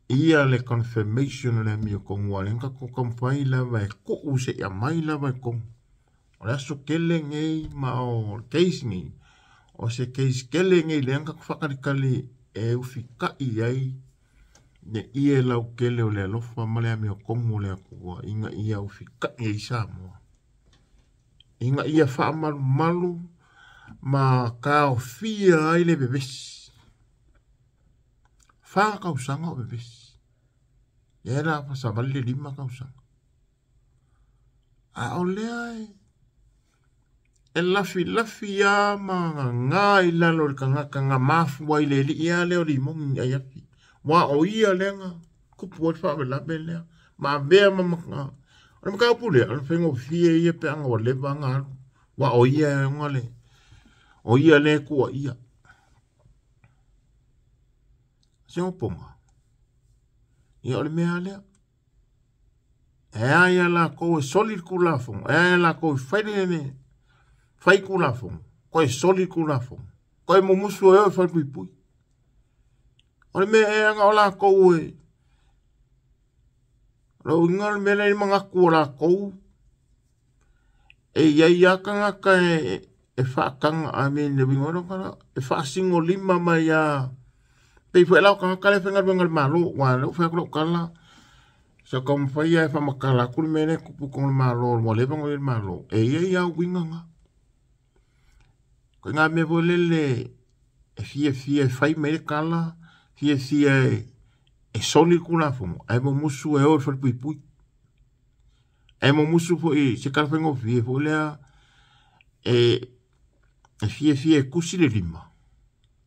Ia le confirmation le mi ko ngwalenga ko kampai la vai ko use ya mai la vai ko. O la so kele ngei ma o case ni. O se case kele ngei le anga whakarikali e ufika i ai. Ne ia lau kele o le alofa ma le mi ko mo le ko inga ia ufika i sa mo. Inga ia wha malu ma ka o fia ai le bebes. Fa ka usanga o bebes. Era pa sa vale lima ka usanga. A o le ai. E lafi ya ma nga ila lo le kangaka nga mafu wa ile li ia leo li mongi ai afi. Wa o ia lenga kupu o fa vela bele. Ma bea ma nga. Ora maka pule, ora fengo fie ia pe anga o le vanga. Wa o ia ngale. O ia le kua ia. Seo ponga. Ia o le mea lea. E aia la kou e solid kulafong. E aia la kou e whaine whai kulafong. Ko e solid kulafong. Ko e mumusu e whai pui pui. O le mea e anga o la kou e. Ro inga le mea le mga kua la kou. E iai akanga ka e whaakanga a me le wingoro kara. E whaasingo lima mai a. Pei fwe lau kanga kale whengar wengar malo. Wa leo whakuro kala. So kom whai e whamakala kuri mene kupu kong le malo. Mo le wango le malo. E iai au winganga. Ko ngā me vo lele. E fie whai mele kala. Fie e soli kula fungo. Ai mo musu e o whai pui pui. Ai mo musu fo i se kala whengo fie fo lea. E fie e kusi le lima.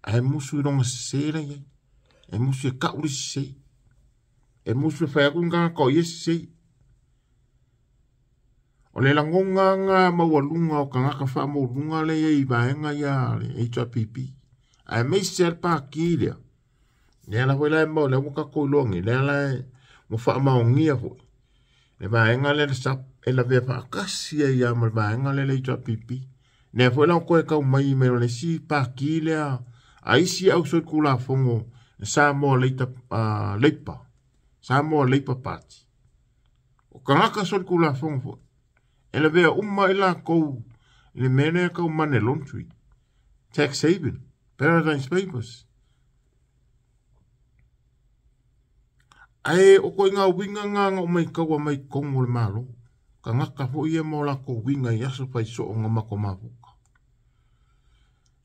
Ai musu i ronga sera iai. E musu e kauri sei. E musu e whai akunga ko i sei. O le langonga nga mawalunga o kangaka wha maulunga le i vaenga ia le HRPP. Ai mei serpa ki lea. Lea la hoi lai mau le muka koilongi. Lea lai mo wha maungia fo. Le vaenga le sap e la vea wha akasi e ia ma le vaenga le HRPP. Lea hoi lau koe kau mai me le si pa ki lea. A isi au soi kula fongo. Sa mo leita leipa. Sa mo leipa pati. O kangaka soi kula fongo fo. E la vea umma ila kou. Le mene kau mane laundry. Tax haven. Paradise Papers. Ai o ko inga winga nga o mai kaua mai kongo le malo. Ka ngaka fo ia mo la ko winga i aso pai so o nga mako mafuka.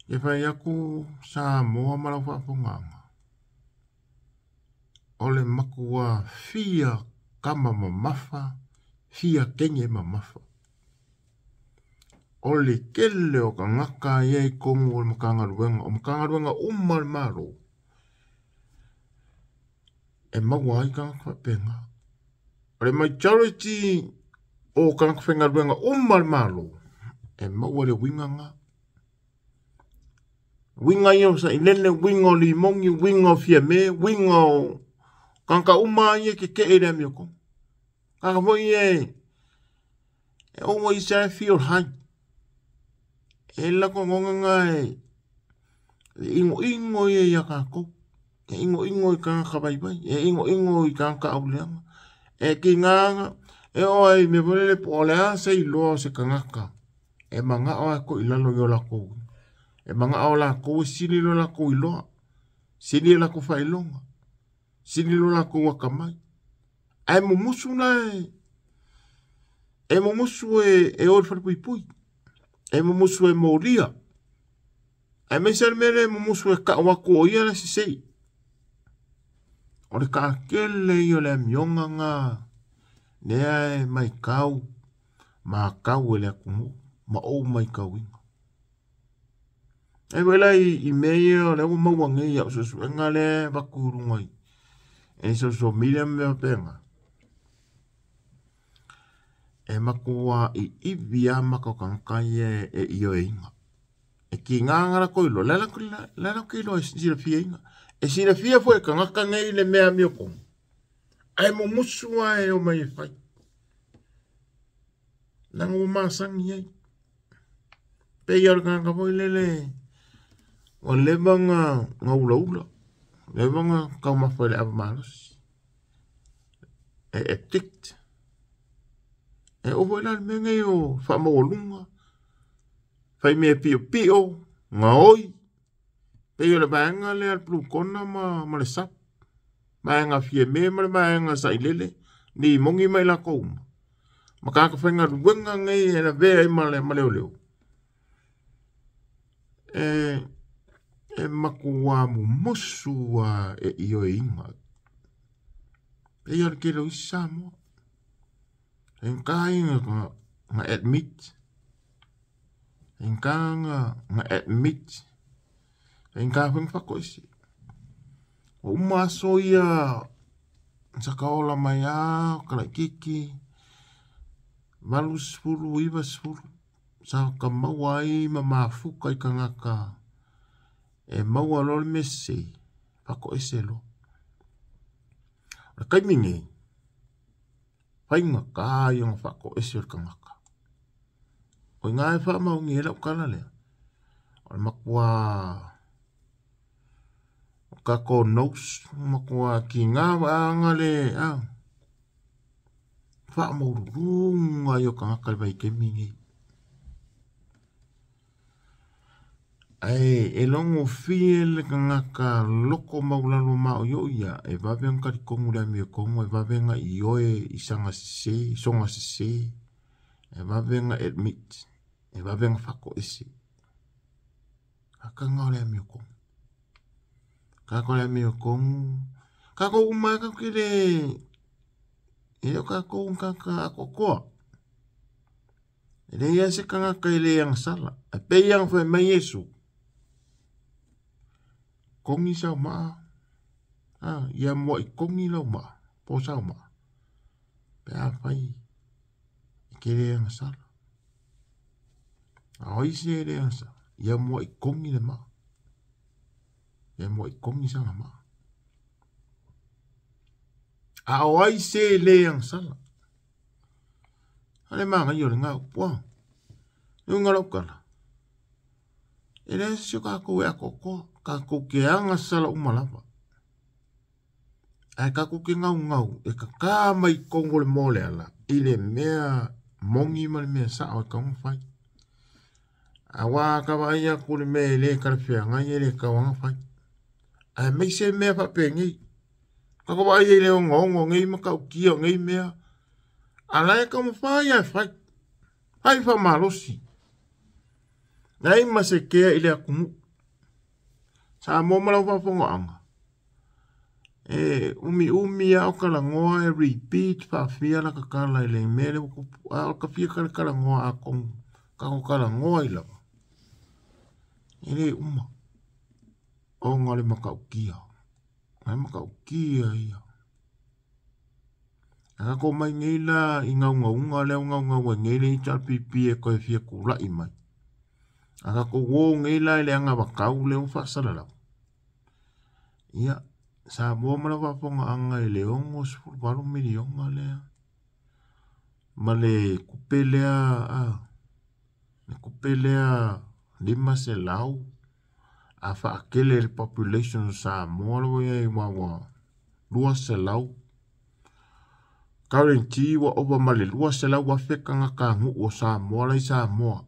E fai aku sa moa mala whaponganga. O le makua fia kama mamafa, fia kenge mamafa. O le kele o ka ngaka iei kongo o le makangaruenga. O makangaruenga umar malo. E maua ai ka whapenga. O le majority o ka whengaruenga umar malo. E maua le winganga. Winga i o sa inene, winga o limongi, winga o fiame, winga o kanka uma i e ke ere amioko. Kaka mo i e o i sa feel high. E lako ngonga e ingo i e ia kako. E ingo i kanka baibai. E ingo i kanka auleanga. E ki nganga. E o ai me volele po olea se i loa se kangaka. E manga o ako i lalo i o lako. E manga au la ko sili lo la ko iloa. Sili la ko failonga. Sili lo la ko wakamai. Ai mo musu na e mo musu e ol fa pui pui. E mo musu e moria. Ai me ser mere mo musu e ka wa ko ia la sei. O le ka kele i o le mionga nga. Nea e mai kau. Ma kau e le akumu. Ma o mai kau inga. E wela i mei o le mawangi i au susu. E nga le wakuru ngai. E so mile me o penga. E makua i ibia mako kankai e io e inga. E ki ngangara koilo. Lela koilo e sira fia inga. E sira fia fo e kangaka ngai le mea mio kong. Ai mo musua e o mai e fai. Nanga o masangi ai. Pe iar kanga fo lele. O lebanga nga ula ula. Lebanga kau mawhare ava malos. E tikt. E ovo ila me ngai o whamawalunga. Whai mea pio pio. Nga oi. Pe iora baenga le al plu kona ma le sap. Baenga fie me ma le baenga sa ilele. Ni mongi mai la kouma. Makaka whainga ruwenga ngai e na vea ima le maleo leo. E makua mu mosua e io e inga. Pe iora kero isa mo. En kai nga admit. En kai nga admit. En kai whako isi. O umaso ia. Sakaola mai a. Kala kiki. Malu sfuru iwa sfuru. Sa ka maua i ma mafuka i kangaka. E maua lor mese. Whako isi lo. Kai mingi. Whainga ka yung whako isi o kangaka. O ngai wha maungi e lau kala lea. O makua. O kako nous. Makua ki ngā waanga le. Wha maururunga i o kangaka le vai ke mingi. Ai, e longo fie le kangaka loko maulalo mao yo ia. E wawenga kari kongu le mi o kongu. E wawenga i oe i sanga sise. I songa sise. E wawenga admit. E wawenga whako isi. Haka ngau le mi o kongu. Kako le mi o kongu. Kako umai kako le. E o kako unkaka ako koa. E le ia se kangaka i le yang sala. E pe yang whai mai Yesu. Kongi sao maa. Ia mua i kongi lau maa. Po sao maa. Pe a whai. I ke le yang sala. A hoi se le yang sala. Ia mua i kongi le maa. Ia mua i kongi sanga maa. A hoi se le yang sala. Ale maa ngai o le ngā upua. Iu ngā lau kala. E le sio kako e ako koa. Kako ke anga sala umalapa. Ai kako ke ngau. E ka kā mai kongo le mole ala. I le mea mongi ma le mea sao e kaunga whai. A wā kawa ia ku le mea le karwhia ngai e le kawanga whai. Ai mei se mea whape ngai. Kako wā ia le o ngongo ngai ma kau kia ngai mea. Ala e kaunga whai ai whai. Hai wha malosi. Nai ma se kea i le akumu. Sa momalau whafonga anga. Umi au kalangoa e repeat whawhia la kakala i le mele. Au ka whia kalangoa a kongu. Kako kalangoa i lawa. Ele uma. O ngale makau kia. Ngai makau kia ia. Kako mai ngeila i ngaunga leo ngaunga ngeila i talpipi e koe whia kula i mai. Kako wō ngeila i le anga wakau leo whasala lau. Ia, sa mōmara waponga anga i le ongo sifuru waru milionga lea. Ma le kupelea, le kupelea lima se lau. A whaakele le population sa mōra wea i wawa lua se lau. Currently wa oba ma le lua se lau wafekanga ka ngu o sa mōra i sa mōa.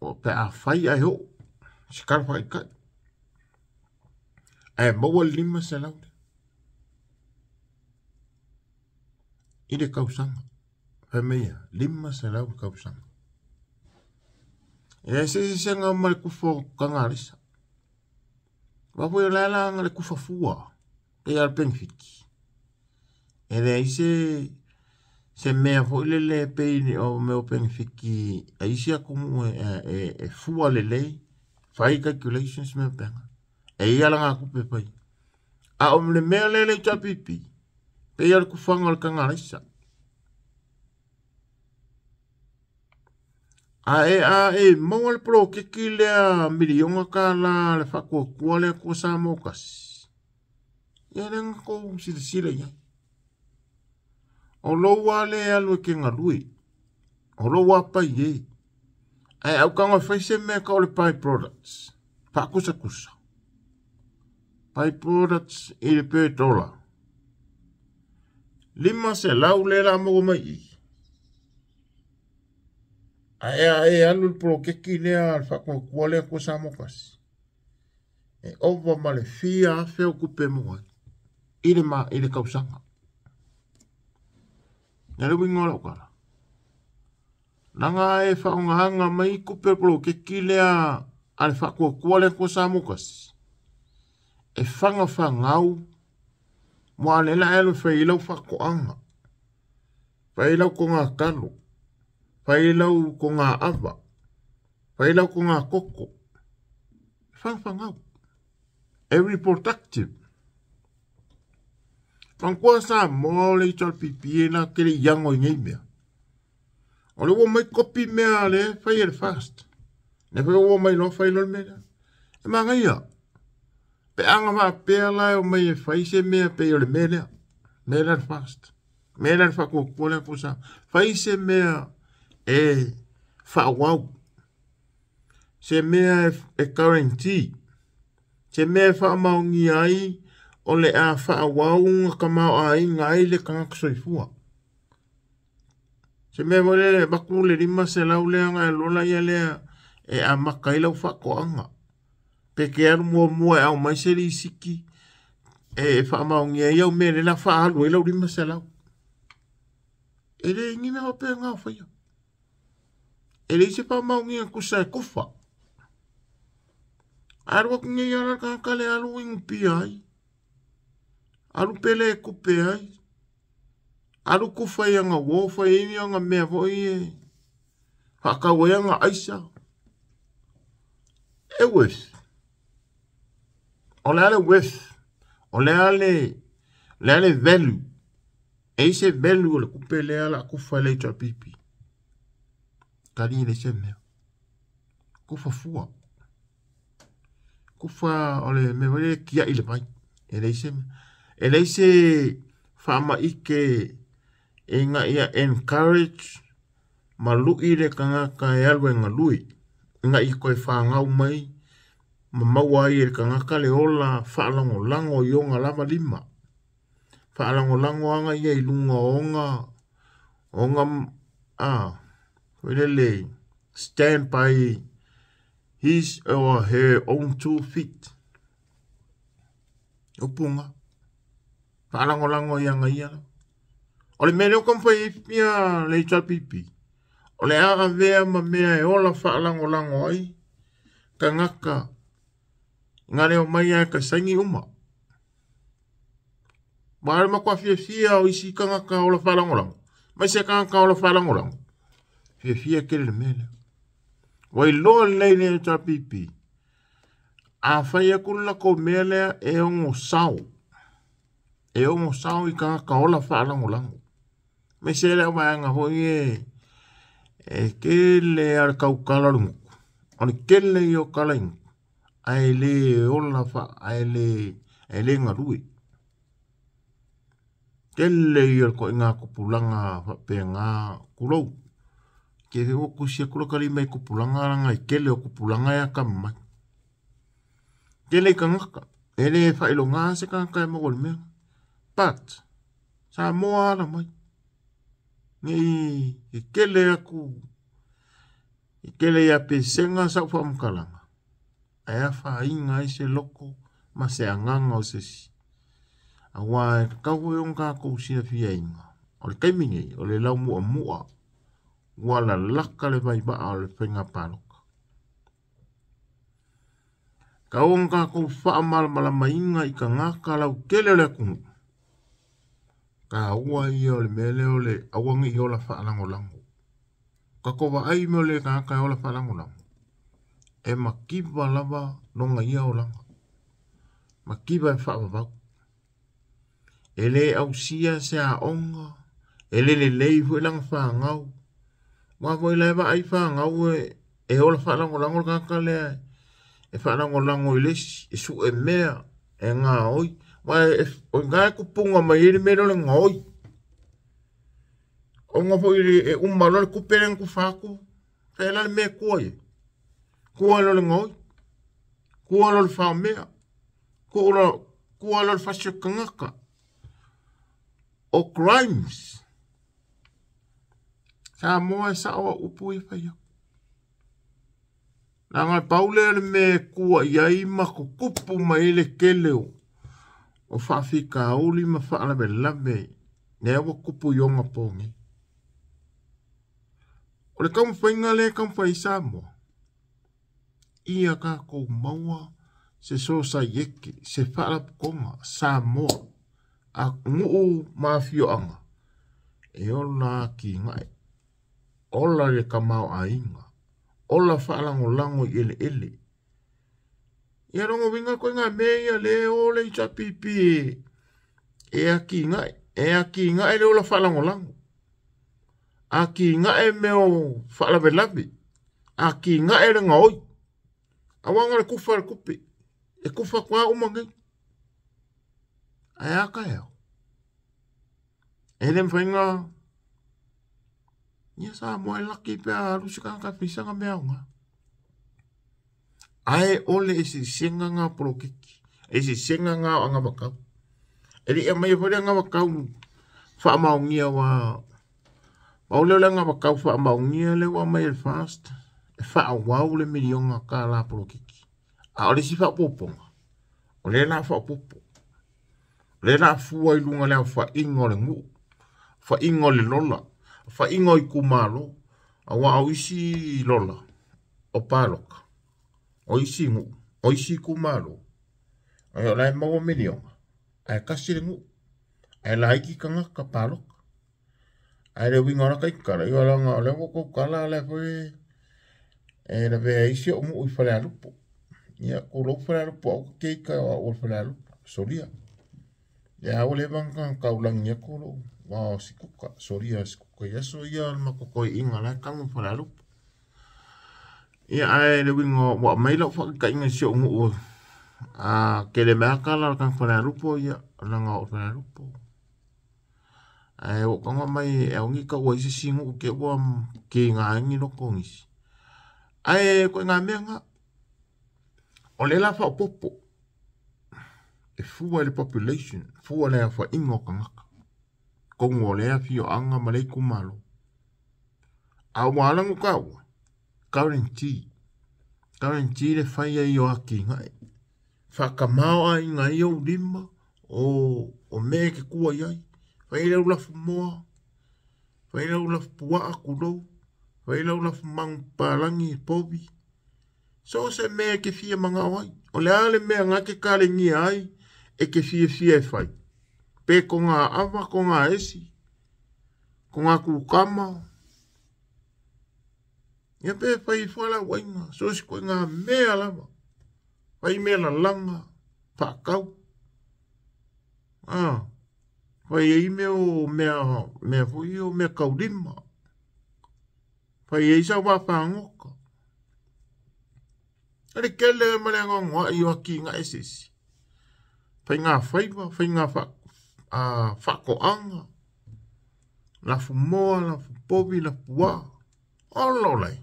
O pe a whai ai ho. Sikar fa ikai. Ai maua 5 selau. Ide kausanga. Famia 5 selau kausanga. E se senga mal kufo kangarisa. Wapo yo lala ngale kufa fua. Te al benefiki. E le se mea fo le peini o me o benefiki. A isi akumu e fua le. Fai calculations me penga. E ia langa kupe pai. A o le mea le tapipi. Pe al kufanga al kangarisa. A maua le pro ke ki lea milionga ka la le whakua kua lea kua sa mokas. Ia renga ko sila ia. O loua le alu ke ngarui. O loua pai ye. Au kanga whaise mea ka o le pai products. Whakusa kusa. Pai products i le pe $1. 5 se lau le la mo mai i. Alu pro ke ki lea al whakua kua lea kua sa mokas. E ova ma le fia feo kupe mua. Ile kausanga. Nere wingo lau kala. Nanga e whaungahanga mai kupe pro ke ki lea al whakua kua lea kua sa mokas. E whangau. Mua lela elu whailau whakoanga. Whailau ko ngā kalo. Whailau ko ngā awa. Whailau ko ngā koko. Whangau. Every productive. Whangkua sa mo le ital pipi na kere yango i mea. O le wo mai kopi mea le whaiere fast. Ne wo mai no whailol mea. E manga ia. Pe anga maa pea lai o mai e whaise mea pe o le mea. Mea fast. Mea whako kua kusa. Whaise mea e whawau. Se mea e guarantee. Se mea whamaungi ai o le a whawau nga kamau ai ngai le kangakusoifua. Se mea wale le baku le 5 se lau lea ngai lola ia lea e a makailau whakoanga. Peke aru mua au mai seri isiki e whamaungi ai au mea le la whaalu e lau 5 se lau. E le ingi mea wapea ngā whaia. E le ise whamaungi a kusa e kufa. Aru aku ngai ara kakale alu ingu pia ai. Aru pele e kupe ai. Aru kufa i anga wofa i imi anga mea voi e. Whakau e anga aisa. E weth. O le ale weth. O le ale value. E ise value o le kupe le ala kufa le ita pipi. Kari le se mea. Kufa fua. Kufa o le me kia i le pai. E le ise whama ike e nga ia encourage ma lui le kangaka e alwe nga lui. Nga i koe whangau mai ma maua i e kangaka le ola whaalango lango i onga lama 5. Whaalango lango anga ia i lunga le stand by his or her own 2 feet. Upunga. Whaalango ia nga ia. O le mele o kamwhai pia le ital pipi. O le aga vea ma mea e ola whaalango ai. Ka ngaka. Ngare o mai ai ka saingi uma. Wāre makua fia o isi ka ngaka o la whaalango. Mai se ka ngaka o la whaalango. Fia kere le mele. Wai loa lei le ital pipi. A whai akula ko mele e ongo sao. E ongo sao i ka ngaka o la whaalango. Me se le wanga hoi e kele ar kau kalarungu. Oni kele i o kalaingu. Ai le ola fa, ai le ngarui. Kele i o ko ngā kupulanga pe ngā kurou. Ke o kusia kurokari mai kupulanga ranga i kele o kupulanga ya kamai. Kele i ka ngaka. Ele whailo ngā se ka ngaka e mogol mea. But, sa moa ara mai. Ni kele aku. I kele ia pe senga sa whamkalanga. Aia wha inga i se loko ma se anganga o se si. A wā e kau e onga kou sia fia inga. O le kaimini, o le lau mua mua. Wala laka le vai baa o le whainga pāloka. Ka onga kou wha mala mainga i ka ngaka lau kele le kunu. Ka ua ia o le mele o le awangi i ola wha lango lango. Ka kowa ai me o le ngaka i ola wha lango lango. E makiwa lava nonga ia o langa. Makiwa e wha wavau. E le au sia se a onga. E le leifu e langa wha ngau. Wa voi leva ai wha ngau e ola wha lango lango ngaka lea. E wha lango lango i lesi. E su e mea. E ngā oi. Wa e ngā e kupunga mai ere mea le ngā oi. O ngā po i e umalo le kupere ngu whaku. Whaela le mea kua e. Kua lo le ngā oi. Kua lo le wha mea. Kua lo le whasio kangaka. O crimes. Sa moa e sa oa upu i whaia. Nā ngai paule le me kua iai mako kupu mai le keleo. O whawhika auli ma whaalawe lawe. Ne awa kupu i onga pongi. O le kaum whainga le kaum whai sa moa. Ia ka kou maua se so sa yeke. Se whaalapukonga sa moa. A nguu mafio anga. E ola ki ngai. Ola le kamau a inga. Ola whaalango lango i ele ele. Ia rongo winga koe ngā mea le ole i tapipi e. E a ki ngai. E a ki ngai le ola whaalango lango. A ki ngai meo whaalawe lawe. A ki ngai le ngoi. A wanga le kufa le kupe. E kufa kwa umangi. A aka eo. E le mwhainga. Ia sa moe laki pe a rusika ka pisanga mea unga. Ae ole e si senga ngā porokiki. E si senga ngā anga wakau. E li e mai whare anga wakau. Wha maungia wa. Mauleo le anga wakau wha maungia le wa mai e fast. E wha wau le milionga ka la porokiki. A ole si wha poponga. O le la wha popo. Le la fua i lunga leo wha ingo le ngu. Wha ingo le lola. Wha ingo i kumalo. A wa au isi lola. O paloka. O isi ngu. O isi kumalo. Ai o lai maua milionga. Ai kasi le ngu. Ai lai ki kangaka paloka. Ai le winga raka ikara. I alanga o le wako kala le fwe. E le vea isi o mu i whale alupo. Ia ko lo whale alupo au keika o whale alupo. Soria. Ia o le wanga kaulang ia ko lo. Wow, sikuka. Soria sikuka. Ia so ia makoko i inga lai kangu whale alupo. Ia ai le winga wa maila whaka inga si o ngu. Ke le mea kala kangu whale alupo ia. Langa o whale alupo. Ai o kanga mai e ongi ka ua isi singu ke ua ke ngā ingi loko ngisi. Ai koe ngā mea ngā. O le la wha popo. E fua le population. Fua le a wha ingo ka ngaka. Kongo le a fio anga malei kumalo. A walangu ka ua. Guarantee. Guarantee le whaia i o aki ngai. Whakamao a inga i o lima. O me ke kua iai. Whaile ulafu moa. Whaile ulafu pua akulou. Whaile ulafu mang palangi pobi. So se mea ke fia manga wai. O le ale mea ngā ke kare ngia ai. E ke fia e whai. Pe ko ngā awa, ko ngā esi. Ko ngā kukama. Ia pe whai whala wainga. So si koe ngā mea lama. Whai mea la langa. Whakau. Whai ei mea hui o mea kaurima. Whai ei sa wāwhangoka. Ari kele mare ngā i o aki ngā esesi. Whai ngā whaiwa, whai ngā whakoanga. Lafu moa, lafu pobi, lafu wā. Ololai.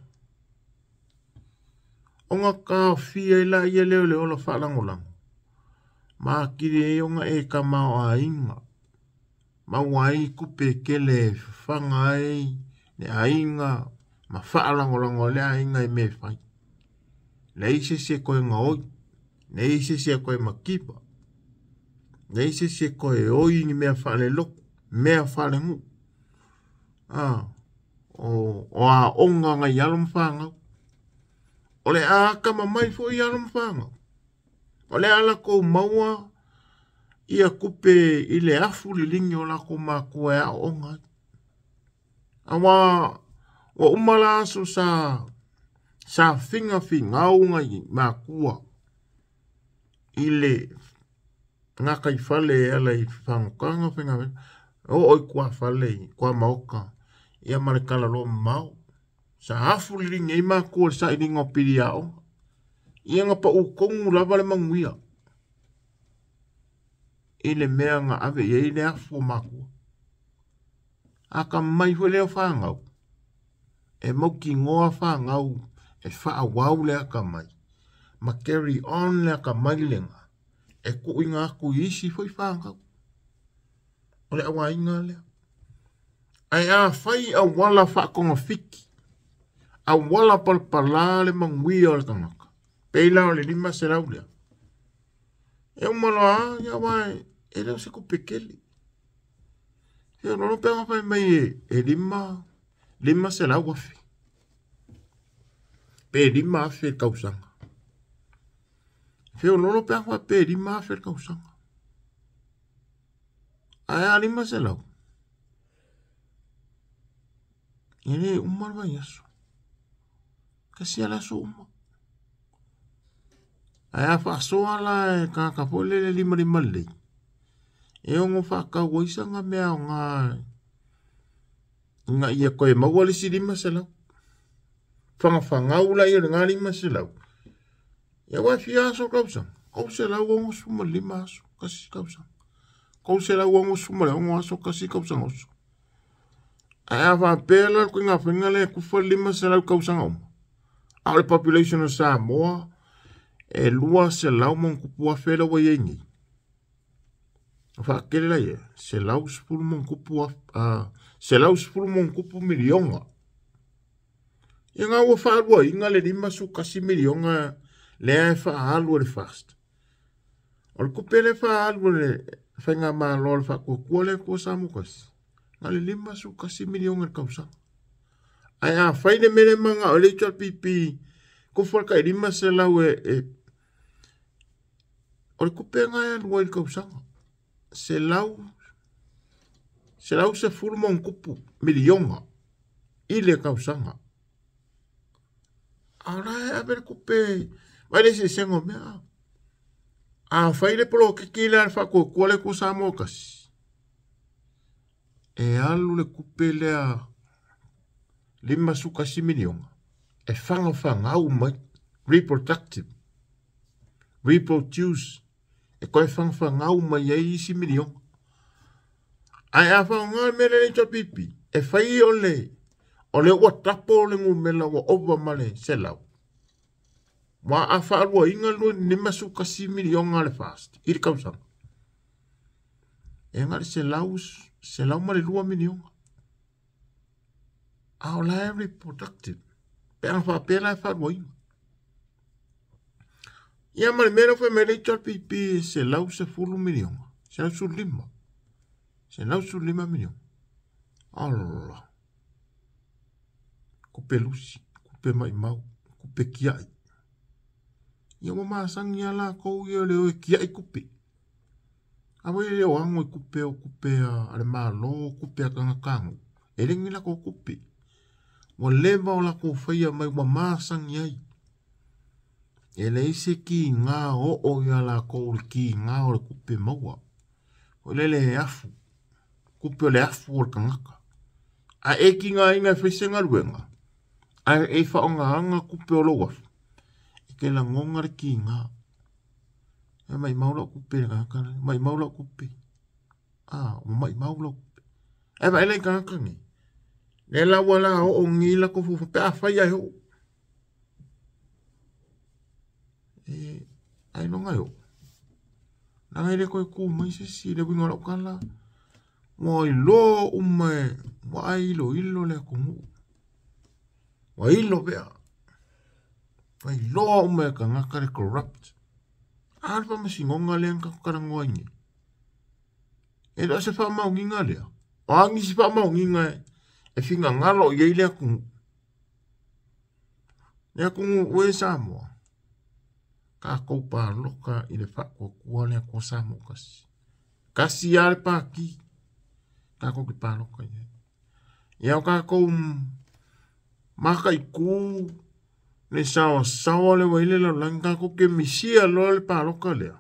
O ngā ka whia i la ia leo leo la whalangolango. Mā kiri e o ngā e ka mao a inga. Mawai kupe kele whanga ai, ne a inga, ma whaalangolango le a inga i me whai. Nei se koe ngaoi. Nei se koe makipa. Nei se koe oi ni mea whale loko. Mea whale ngu. O a onga ngai alum whangau. O le a kama mai fo i alum whangau. O le ala ko maua ia kupe i le afu li lingi o la ko makua e a onga. Awa o umala aso sa finga au ngai makua. I le ngaka i whale e ala i whangukanga whinga. O oi kua whale, kua maoka. Ia marekala lo mau. Sa afu li lingi i makua sa i ringo piri a onga. Ia ngapa ukongu lava le manguia. Ile mea nga ave ia ile afu makua. Aka mai fo leo whangau. E mauki ngoa whangau. E wha wau le aka mai. Ma carry on le aka mai lenga. E ku inga aku isi fo i whangau. O le awa inga lea. Ai a whai a wala whakonga fiki. A wala palpala le manguia o le tanaka. Peila o le lima se rau lea. E umaloa ia wai. E leo se ku pekele. E nono pe ngawhai mai e lima se rau afi. Pe lima afi e kausanga. Feo nono pe ngawhai pe lima afi e kausanga. Ai lima se rau. Ele umaloa yaso. Kasi ala so uma. Ai fa so ala e ka pole le lima lei. E ongo whaka waisanga mea o ngā ia koe mawale si lima se lau. Whangaula i o ngā lima se lau. Ia wai fia aso kausang. Kou se lau ongo suma lima aso kasi kausang. Kou se lau ongo suma le ongo aso kasi kausang oso. Ai a whapela koe ngā whengale kufa lima se lau kausang omo. A le population o Samoa e lua se lau mong kupua whela wa yengi. Whakere la ye, se lau spulu mong kupu milionga. Ia ngā ua whaalua inga le lima su kasi milionga lea e whaalua le fast. O le kupe le whaalua le whainga maa loa le whakua le kua samukasi. Ngā le lima su kasi milionga le kausanga. Ai a whaine mele manga o le itua pipi kufalka i lima se lau o le kupe ngai alua i le kausanga. Se lau se fulu mong kupu milionga i le kausanga. Arai abe le kupe wale se sengo mea. A whaile polo kikile al whako kua le kusa mokasi. E alu le kupe lea lima sukasi milionga. E whanga au mai. Reproductive. Reproduce. E koe whanga au mai e isi milionga. Ai a whanga mele le tua pipi. E whai o le ua tapo le ngu mela wa ova male se lau. Wa a whaarua inga lua ni masu kasi milionga le fast. Iri kausanga. E ngari se lau male lua milionga. A o la reproductive. Pe a whaapela e whaarua inga. Ia male mera whai mele i tua pipi se lau se fulu milionga. Se lau su lima. Se lau su 5 milionga. Allah. Kupe lusi, kupe mai mau, kupe kiai. Ia mamasang ia la kou ia leo e kiai kupe. Awa ia leo ango e kupe o kupe ale malo, kupe a kangakango. E ringi la kou kupe. Wa leva o la kou whaia mai mamasang iai. E le ise ki ngā o ia la kou ki ngā o le kupe maua. O le afu. Kupe o le afu o le kangaka. A eki ngā inga whesenga ruenga. A e whaonga anga kupe o lo wafu. E ke la ngonga re ki ngā. E mai maula kupe le kangaka. Mai maula kupe. Mai maula kupe. E mai le kangaka ngi. Le la wala o ngila ko fufu. Pe a whai ai ho. Ai no ngai ho. Nangai le koe ku mai se si le winga lau kala. Wa ilo ume, wa ilo le kungu. Wa ilo bea. Fai loa ume ka ngakare corrupt. Alfa masingonga leang ka karangoingi. E da se wha maunginga lea. O angi se wha maunginga e whinga ngalo i eile aku. Lea kungu ue Samoa. Ka koupa loka i le wha kua kua lea kua Samoa kasi. Kasi ale pa ki. Ka kou ki pa loka i e. Ia ka kou maka i kū. Le sawa le waile la langa ko ke misia lo le pa loka lea.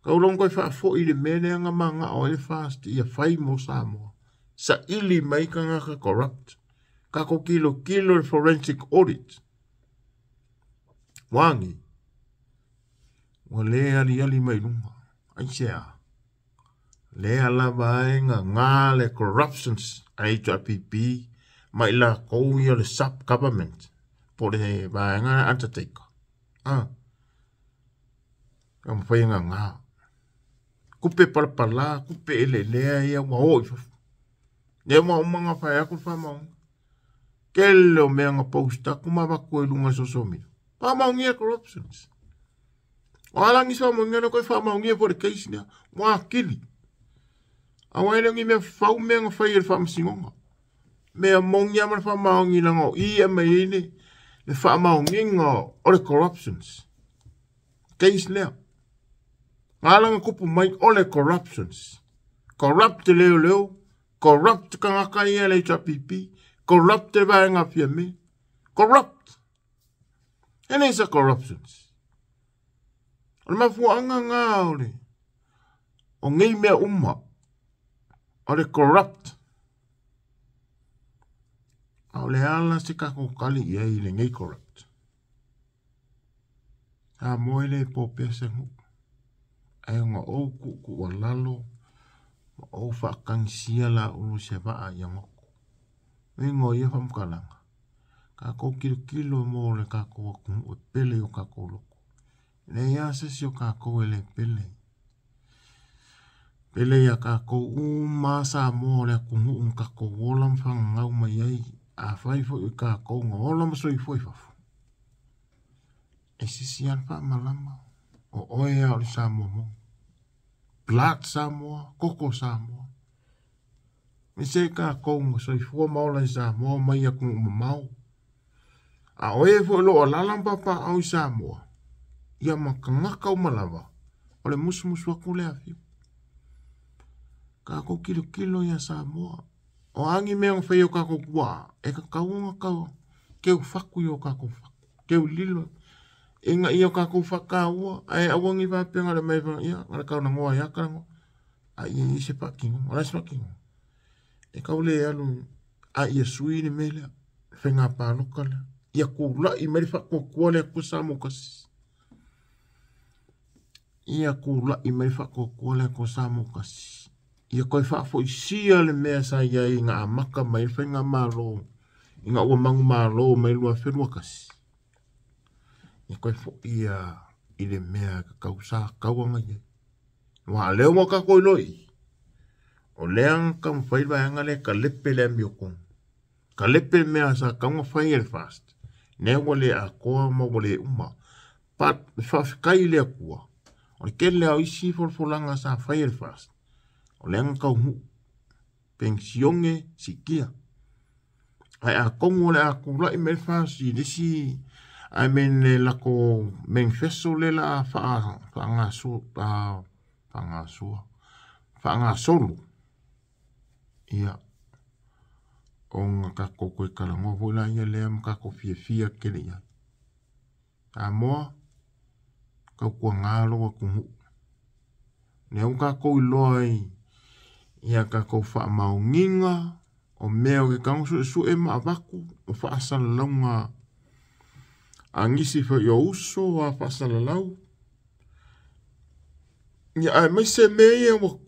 Ka ulong koe wha fo i le mele anga manga o le fast ia fai mo Samoa. Sa ili mai ka ngaka corrupt. Ka ko kilo le forensic audit. Wangi. Wa le ali mai lunga. Ai sea. Le ala vaenga ngā le corruptions HRPP mai la kou ia le sub-government. Por le vaenga undertaker. Kam whainga ngā. Kupe palapala, kupe ele lea ia wa oi. Lea wa umanga whai aku whamau. Kele o meanga posta kumava koe lunga sosomi. Whamau ngia corruptions. Walangi sa mo ngia koe whamau ngia for the case nea. Wa kili. Awaile ngi mea whau meanga whai ele whamasingonga. Mea mongia man whamau ngi lango. Ia mei ene. Le whamau nginga o le corruptions. Case lea. Ngālanga kupu mai o le corruptions. Corrupt leo. Corrupt kangaka ia le HRPP. Corrupt le vaenga pia me. Corrupt. Ene isa corruptions. O le mafuanga ngā o le. O ngei mea umma. O le corrupt. O le ala se kako kali ia i le ngei corrupt. Ha moe le po pese ngu. Ai ngā o ku walalo. O whakangsia la ulu se waa i ngoko. Me ngō ia whamkalanga. Kako kilo mo le kako wakungu e pele o kako loko. Le ia sesi o kako e le pele. Pele ia kako umasa mo le kungu kako wolam whangau mai ai. A whaifo i kako ngā wolam soi foifafu. E sisi anpa malama. O oe au le Samoa mo. Blood Samoa, koko Samoa. Me se ka kongo soi fua maola i Samoa mai a kungu mamau. A oe fo lo o lalamba pa au Samoa. Ia makangaka o malawa. O le musu aku le afiu. Ka ko kilo ia Samoa. O angi mea ngwhai o kako kua. E ka kaunga kau. Keu whaku i o kako whaku. Keu lilo. Inga ia kako whakaua. Ai awangi wapenga le mai whanga ia. Ngara kau na ngoa ia karango. Ai ia se pakingo. Ora se pakingo. E kau le alu. Ai ia sui ni mele. Whenga pāloka le. Ia kula i meri whakua kua le ku Samoa kasi. Ia kula i meri whakua kua le ku Samoa kasi. Ia koe whafo i sia le mea sa ia i ngā amaka mai whenga mālo. I ngā ua mangu mālo mai lua whenua kasi. Ia koe fo ia i le mea ka kausa kauanga ia. Wa leo mo ka koe loi. O leang ka mwhai waianga le ka lepe le miokong. Ka lepe mea sa kaunga whai ele fast. Ne wale a koa ma wale uma. Pat whawhikai le a kua. O le kele au isi folfolanga sa whai ele fast. O leanga kau hu. Pensionge si kia. Ai a kongo le a kula i me fast i lisi. Ai men le lako manifesto le la whaangasolo. Ia. O ngā kako koe kalango wula ia lea makako fia kele ia. A moa. Kau kua ngālo a kungu. Ne au kako i loa i. Ia kako wha maunginga. O mea o ke kaunsu su e maawaku. O wha asala launga. Angisi fa yo uso wa pasala lau. Ia ai mai se mea mo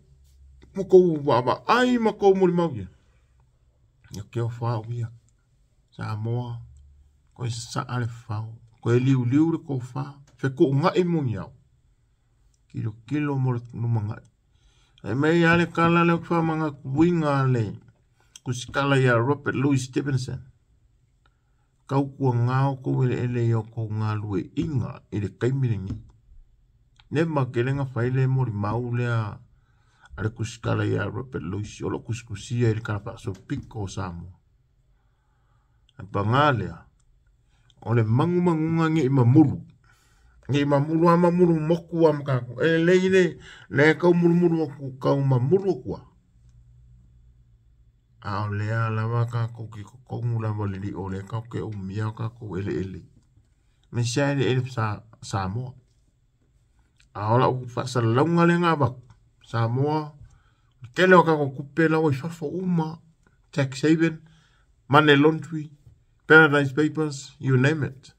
kou waba ai ma kou muri mau ia. Ia keo whao ia. Samoa. Koe sa ale whao. Koe liu le kou whao. Fe ko ngai mo iau. Kilo mo numa ngai. Ai mai ale kala le wha manga kuinga le. Kusikala ia Robert Louis Stevenson. kau kua ngao ko ele yo ko ngalu e inga ele kaimiringi. Ne makelenga faile mori maulea ale kuskala ya repelusi olo kuskusia ele kapa so piko samo. Pangalea ole mangunga ngi mamuru. Ngi mamuru ama muru moku am kako. Ele le kau muru moku kau mamuru kwa. Aolea lava kako ki kongu lava lili ole kau ke umia kako ele. Mesia ele Samoa. Aola ufasa launga le ngabak. Samoa. Kele o kako kupela o ifafo uma. Tax haven. Money laundry. Paradise Papers. You name it.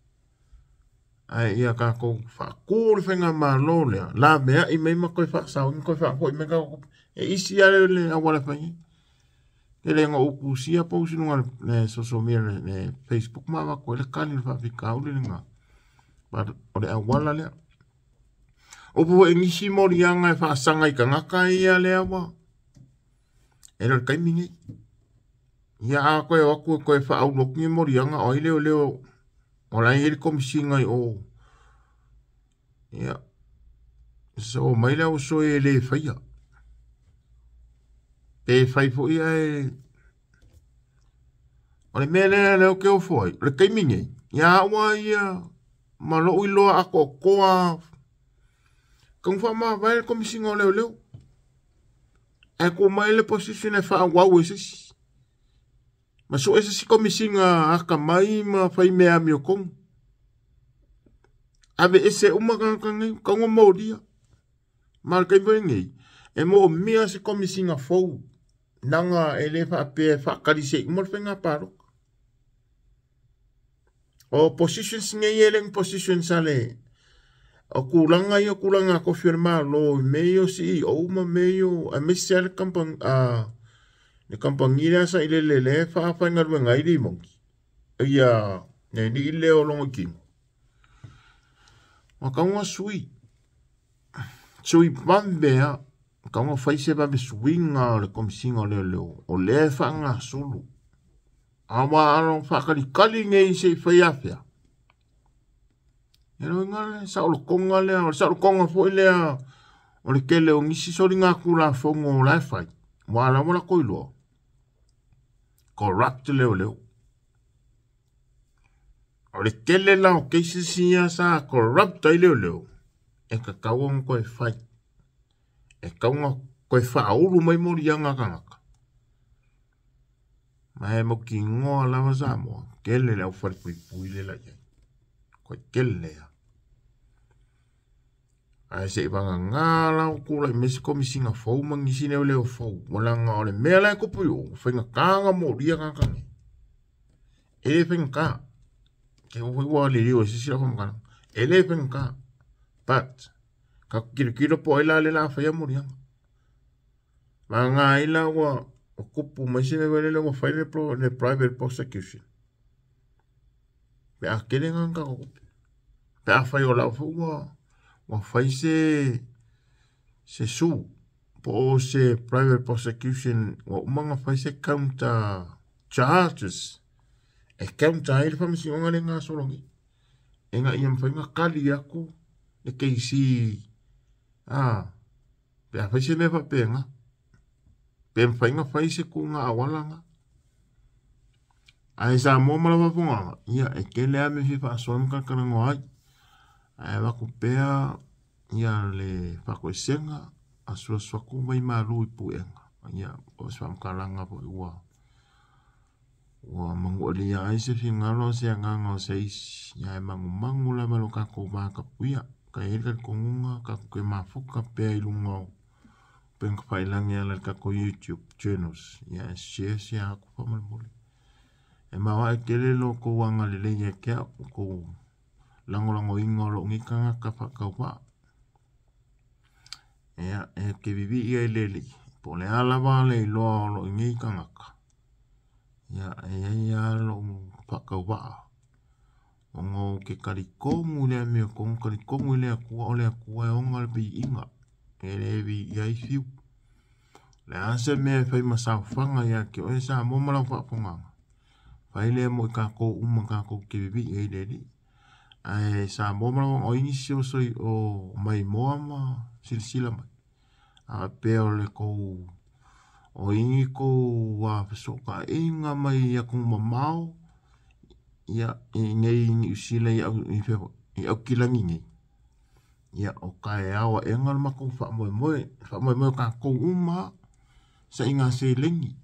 Ai ia kako whakūri whenga malo lea. La mea i meima koe whaasau. Koe whaakoi me kako. E isi ale le awala whangi. Kele ngā upu sia pausi nunga le social media le Facebook mawa koe le kani le whaapika uli le ngā. O le awala lea. Upu e ngisi mori anga e whaasanga i ka ngaka ia lea wa. E le kaimingi. Ia a koe waku koe whaauloki mori anga o i leo. O lai eri komisinga i o. Ia. So mai leo so e le whaia. Pe whai fo ia e. O le mele leo ke o fwai. Le kaimingi. Ia awa ia. Malo ui loa ako koa. Kung wha maa vai le komisinga o leo. E ko mai le position e wha wau e sisi. Ma so ese si komisinga aka mai ma fai mea mi o kong. Ave ese umakangangai, kaunga mauria. Mal kai ngei. E mo mea se komisinga fau. Nanga ele fa pe fa karise imor fenga parok. O positions ngei eleng positions ale. O kulanga ko firma lo meio si o ma meio a mesel kampang ne kampangira sa ile fa ngar ngai di mongi ia ne ni ile o longo ki ma kaunga sui bambea kaunga faise ba swinga le komisinga leo o le fa nga sulu awa alo fa kali ngai se fa ya ero ngale sa o konga le sa o konga fo ile o le kele o ngisi so ringa kula fongo la fa wala mola koilo corrupt leo. O le kele la o keisi siya sa corrupt ai leo. E ka kawang koe fai. E kaunga koe whauru mai mori anga kanaka. Mai mo ki ngoa lava Samoa. Kele leo whare pui le la iai. Koe kele lea. Ai se ibanga ngā lau kula i mesi komisinga fau mangisi leo fau. Walanga o le mea lai kupu yo. Whenga kānga mori anga kange. Ele whenga kā. Ke uwa le rio sisi la whamkana. Ele whenga kā. But. Ka kira po ila le la whaya mori anga. Ma ngā ila wa o kupu maisi me wale le whai le private prosecution. Pe a kere nganga kupu. Pe a whai o lau whua. Wa fai se su po se private prosecution wa umanga fai se counter charges e counter ele famisi onga le nga solongi enga iam fai nga kali aku e keisi pe a fai se me fa penga pe fai nga fai se kunga awalanga ai sa mo mala funga ia e kele ame fi fa so ka kango ai ai wa kupea ia le whakoesenga a suaku mai maru i puenga. Ia o swam kalanga po ua. Ua mangu ali ia aise fi ngalo se anganga o seis. Ia e mangu la malo kako maka puia. Ka eka kongunga kako ke mafuka pea ilunga o. Penka whailangi ala kako YouTube channels. Ia e share se ako pamalmuli. E mawa e kele lo ko wanga le leia kea ko lango ingo lo ngikanga ka whakaupa. Ea e ke vivi ia leli. Po le alawa le iloa lo ngikanga ka. Ia lo whakaupa. Ongo ke karikongu lea mea kong karikongu lea kua o lea kua e onga le pi inga. E le vi ia i fiu. Le ase mea whai masau whanga ia ke oe sa momala whaponganga. Whaile mo I kako uma kako kebebi e leli. Ai sa mo o inisi o soi o mai moa ma silsila mai. A peo le ko o ingi ko wa pesoka inga mai ya kung mamao ya ngei ni usila ya au kilangi ngei. Ya o kai awa engal mako fa mo ka ko uma sa inga se lengi.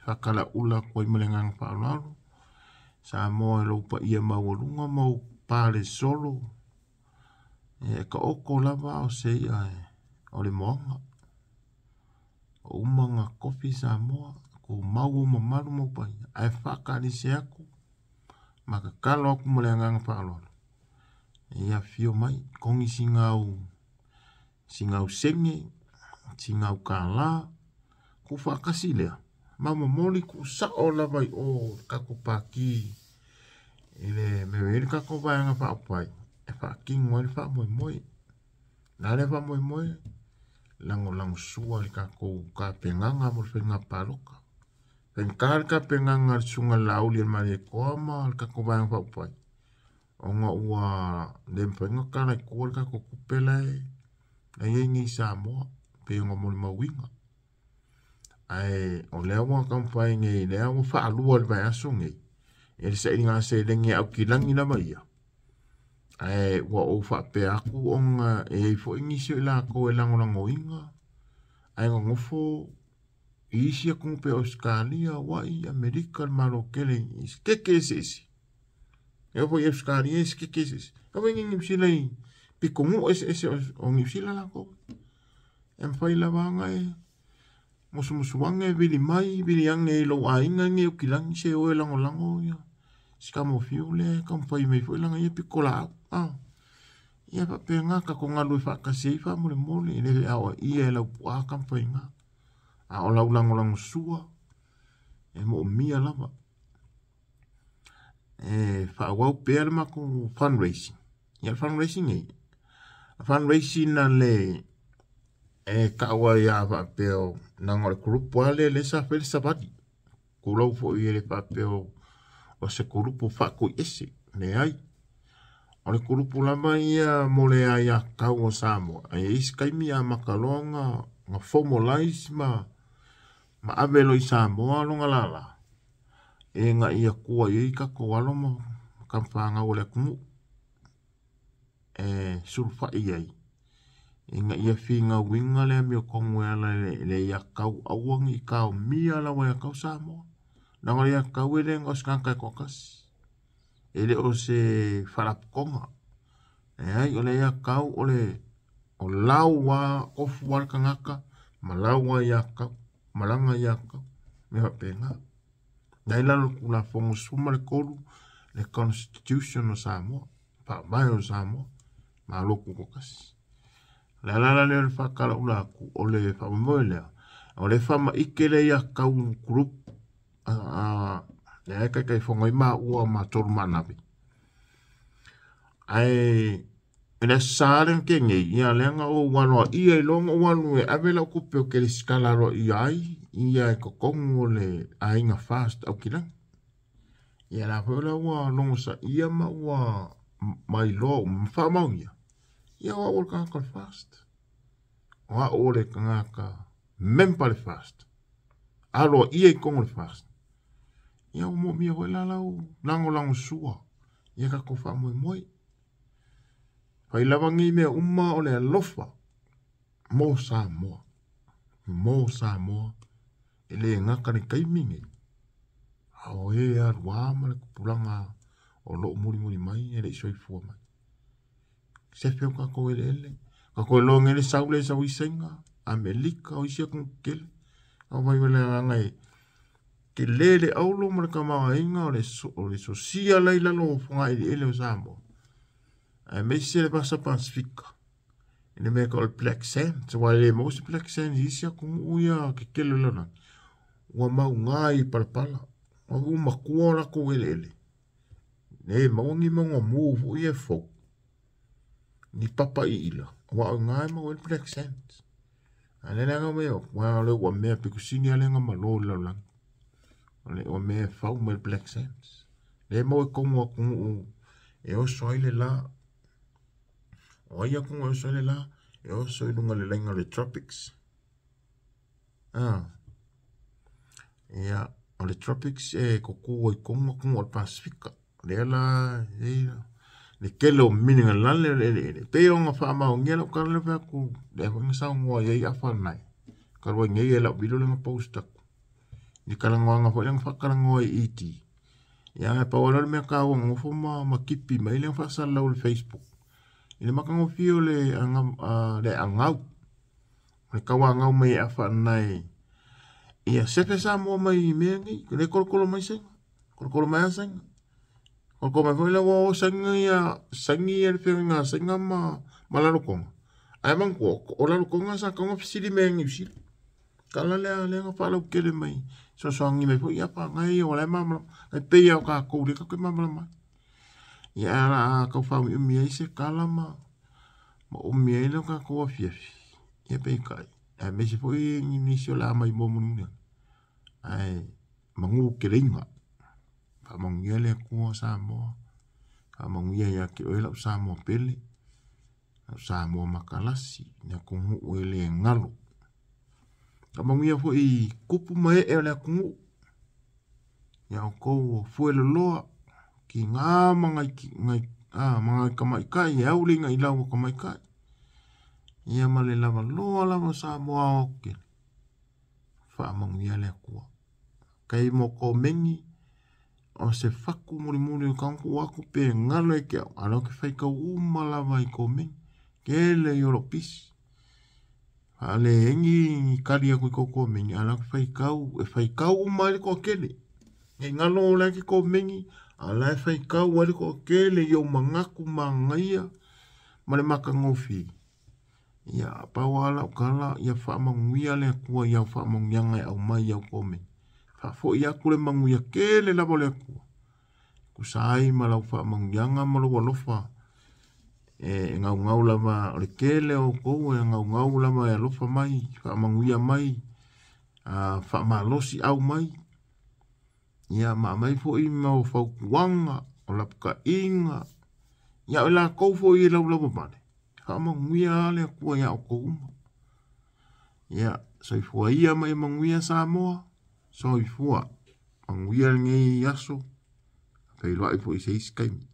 Fa kala ula ko imelengang fa lalu. Sa mo lo pa ia mawalunga mau pale solo. E ka oko lava o se ai o le moanga. O umanga kofi sa moa ko mau mamalu mo pai. Ai whaka ni se aku. Maka kalo aku melengang fa lalu. Ia fio mai kongi singau senge singau kala ku whakasi lea. Mama moli ku sao lava o kako paki. Ele me kako vanga fa pai. E fa king mo fa moi. Na le fa moi. Lango sua le kako ka penganga mo fenga paloka. Penkar ka penganga sunga lauli mare koma kako vanga fa pai. Onga ua lempenga kana ko kako kupela e. Na yengi sa mo pe ngo mo mawinga. Ai o leo mo kampai ngai leo mo fa alua le vai aso ngai. E se inga se lengi au kilangi na mai. Ai wa o fa pe aku onga e fo inisi la ko e lango inga. Ai ngofo isi aku pe Australia wa I America malo kele skeke sesi. E fo Australia skeke sesi. Ka wengi ngipsilai pikongu ese o ngipsila la ko. Em fai la vanga e musuwange vili mai vili ange lo ainga nge ukilangi se o lango ya skamo fiule kampai me foi langa ye pikola ia pa penga ka ko ngalu fa ka se fa mole le awa ia la wa kampai nga a o lango sua e mo mia lava e fa wa per ma ko fundraising ia fundraising na le e kawa ya va peo nangor grupo ale le sa fel sabati kulo fo ile pa peo o se grupo fa ko ese ne ai o le grupo la mai mole ai a kawa samo ai iskai mi a makalonga nga formalize ma avelo samo longa lala e nga ia kuwa i ka ko alo mo kampanga ole kumu e sulfa ai inga ia finga winga le mi kongo ala le ia kau awang I kau mia la wa kau samo na wa ia kau ele ngos kanka kokas ele o se farap konga e ai ole ia kau ole o lawa of war kangaka malawa ia kau malanga ia kau me penga dai la kula fongo suma le kolu le constitution o samo pa mai o samo ma loku kokas la le fa kala ula ku ole fa moile ole fa ma ikele ya ka un group ya ka fongo ma u ma tor manabi ai ina saren ke ngi ya lenga o wano I longo wano e avela ku pe ke skala ro ai ia ko kongo le ainga fast au kila ya la vola wa longo sa ia ma wa mai lo fa ma ia wa ka fast wa ole kangaka mempa le fast alo ia kongo le fast ia mo mi hola lango sua ia ka ko fa moi fai lavangi me umma ole lofa mo Samoa ele ngaka ni kaimingi ao e arwa ma le kupulanga o lo muri mai ele soifua mai se feo ka ko ele ka ko lo ngele saule sa wisenga Amerika o isia kun kel o vai vele ngai ke lele aulo ma ka ma inga o le sosia laila lo fonga ele o Samoa ai me se le pasa Pasifika ene me ko Black Sand so wale mo se Black Sand isia kun uia ke kelo lona wa mau ngai palpala o uma kuora ko ele ne maungi mongo move uia fo ni papa ila wa ngai mo Black Sand ane nga me o wa le wa me pe kusini ale nga malo la le o me fau me Black Sands. Le mo kongo kungu e o soile la. O ia kungu o soile la e o soilunga le lainga le tropics. Ia o le tropics e koku o kongo kungu o Pasifika. Le la le kelo mininga lale le pe o nga fa ma o ngelo ka le fa ku le nga sa ngo ye afa nai. Ka ro nge ye la bilo le nga posta. Ni kala nga fo le nga fa kala ngo iti. Ya pa wala me ka o ngo fo ma kipi mai le fa sa la o Facebook. Ile makango fio le angau. Le kawa ngau mai afa nai. Ia sepe sa mo mai mengi le kolkolo mai sen. Kolkolo mai sen. Kolkolo mai foi la wo sangi e fe nga senga malalo konga. Ai man ko o la konga sa konga fisili mengi fisili. Kala le nga fa lo kele mai. So ngi mai foi apa ngai o la mama. Ai pe ya ka ko le ka ko mama. Ya la ka fa mi se kala ma o mi ele ka ko fiafi. Ya pe kai. Me se foi inicio la mai mo mun. Ai mangu kelinga. Pa mangu le ko sa mo. Pa mangu ya ke o la sa mo pele. Sa mo makalasi na ko hu ele ngalo. Pa mangu ya foi kupu mai e le ku. Ya ko foi lo loa ki ngā ngai mga kamai kai e au linga i lau kamai kai. Ia male lava loa lava sa moa oke. Wha mangu ia lea kua. Kai mo ko mengi o se whaku muri o kanku waku pe ngalo e kia. Ano ke whaika uma lava i ko mengi. Ke le i oro pisi. Ale engi kari aku i ko mengi. Ano ke whaikau uma i ko kele. E ngalo o laki ko mengi. Ala e whaikau wari ko kele i o mangaku mangaia. Mare maka ngofi. Ia pawala kala ia fa manguia le kua ia fa mangianga au mai au kome. Fa fo ia kule manguia kele la bole ku. Ku sai malau fa mangianga malu walofa. Ngau lava le kele o ko ngau lava ya lofa mai fa manguia mai. Fa malosi au mai. Ia mai fo i mau fa kuanga o la puka inga. Ia la ko fo i lau mane. Ka manguia le kua ia o kouma. Ia, soifua ia mai manguia Samoa. Soifua. Manguia ngei aso. Pei loa i fo i se iskaimi.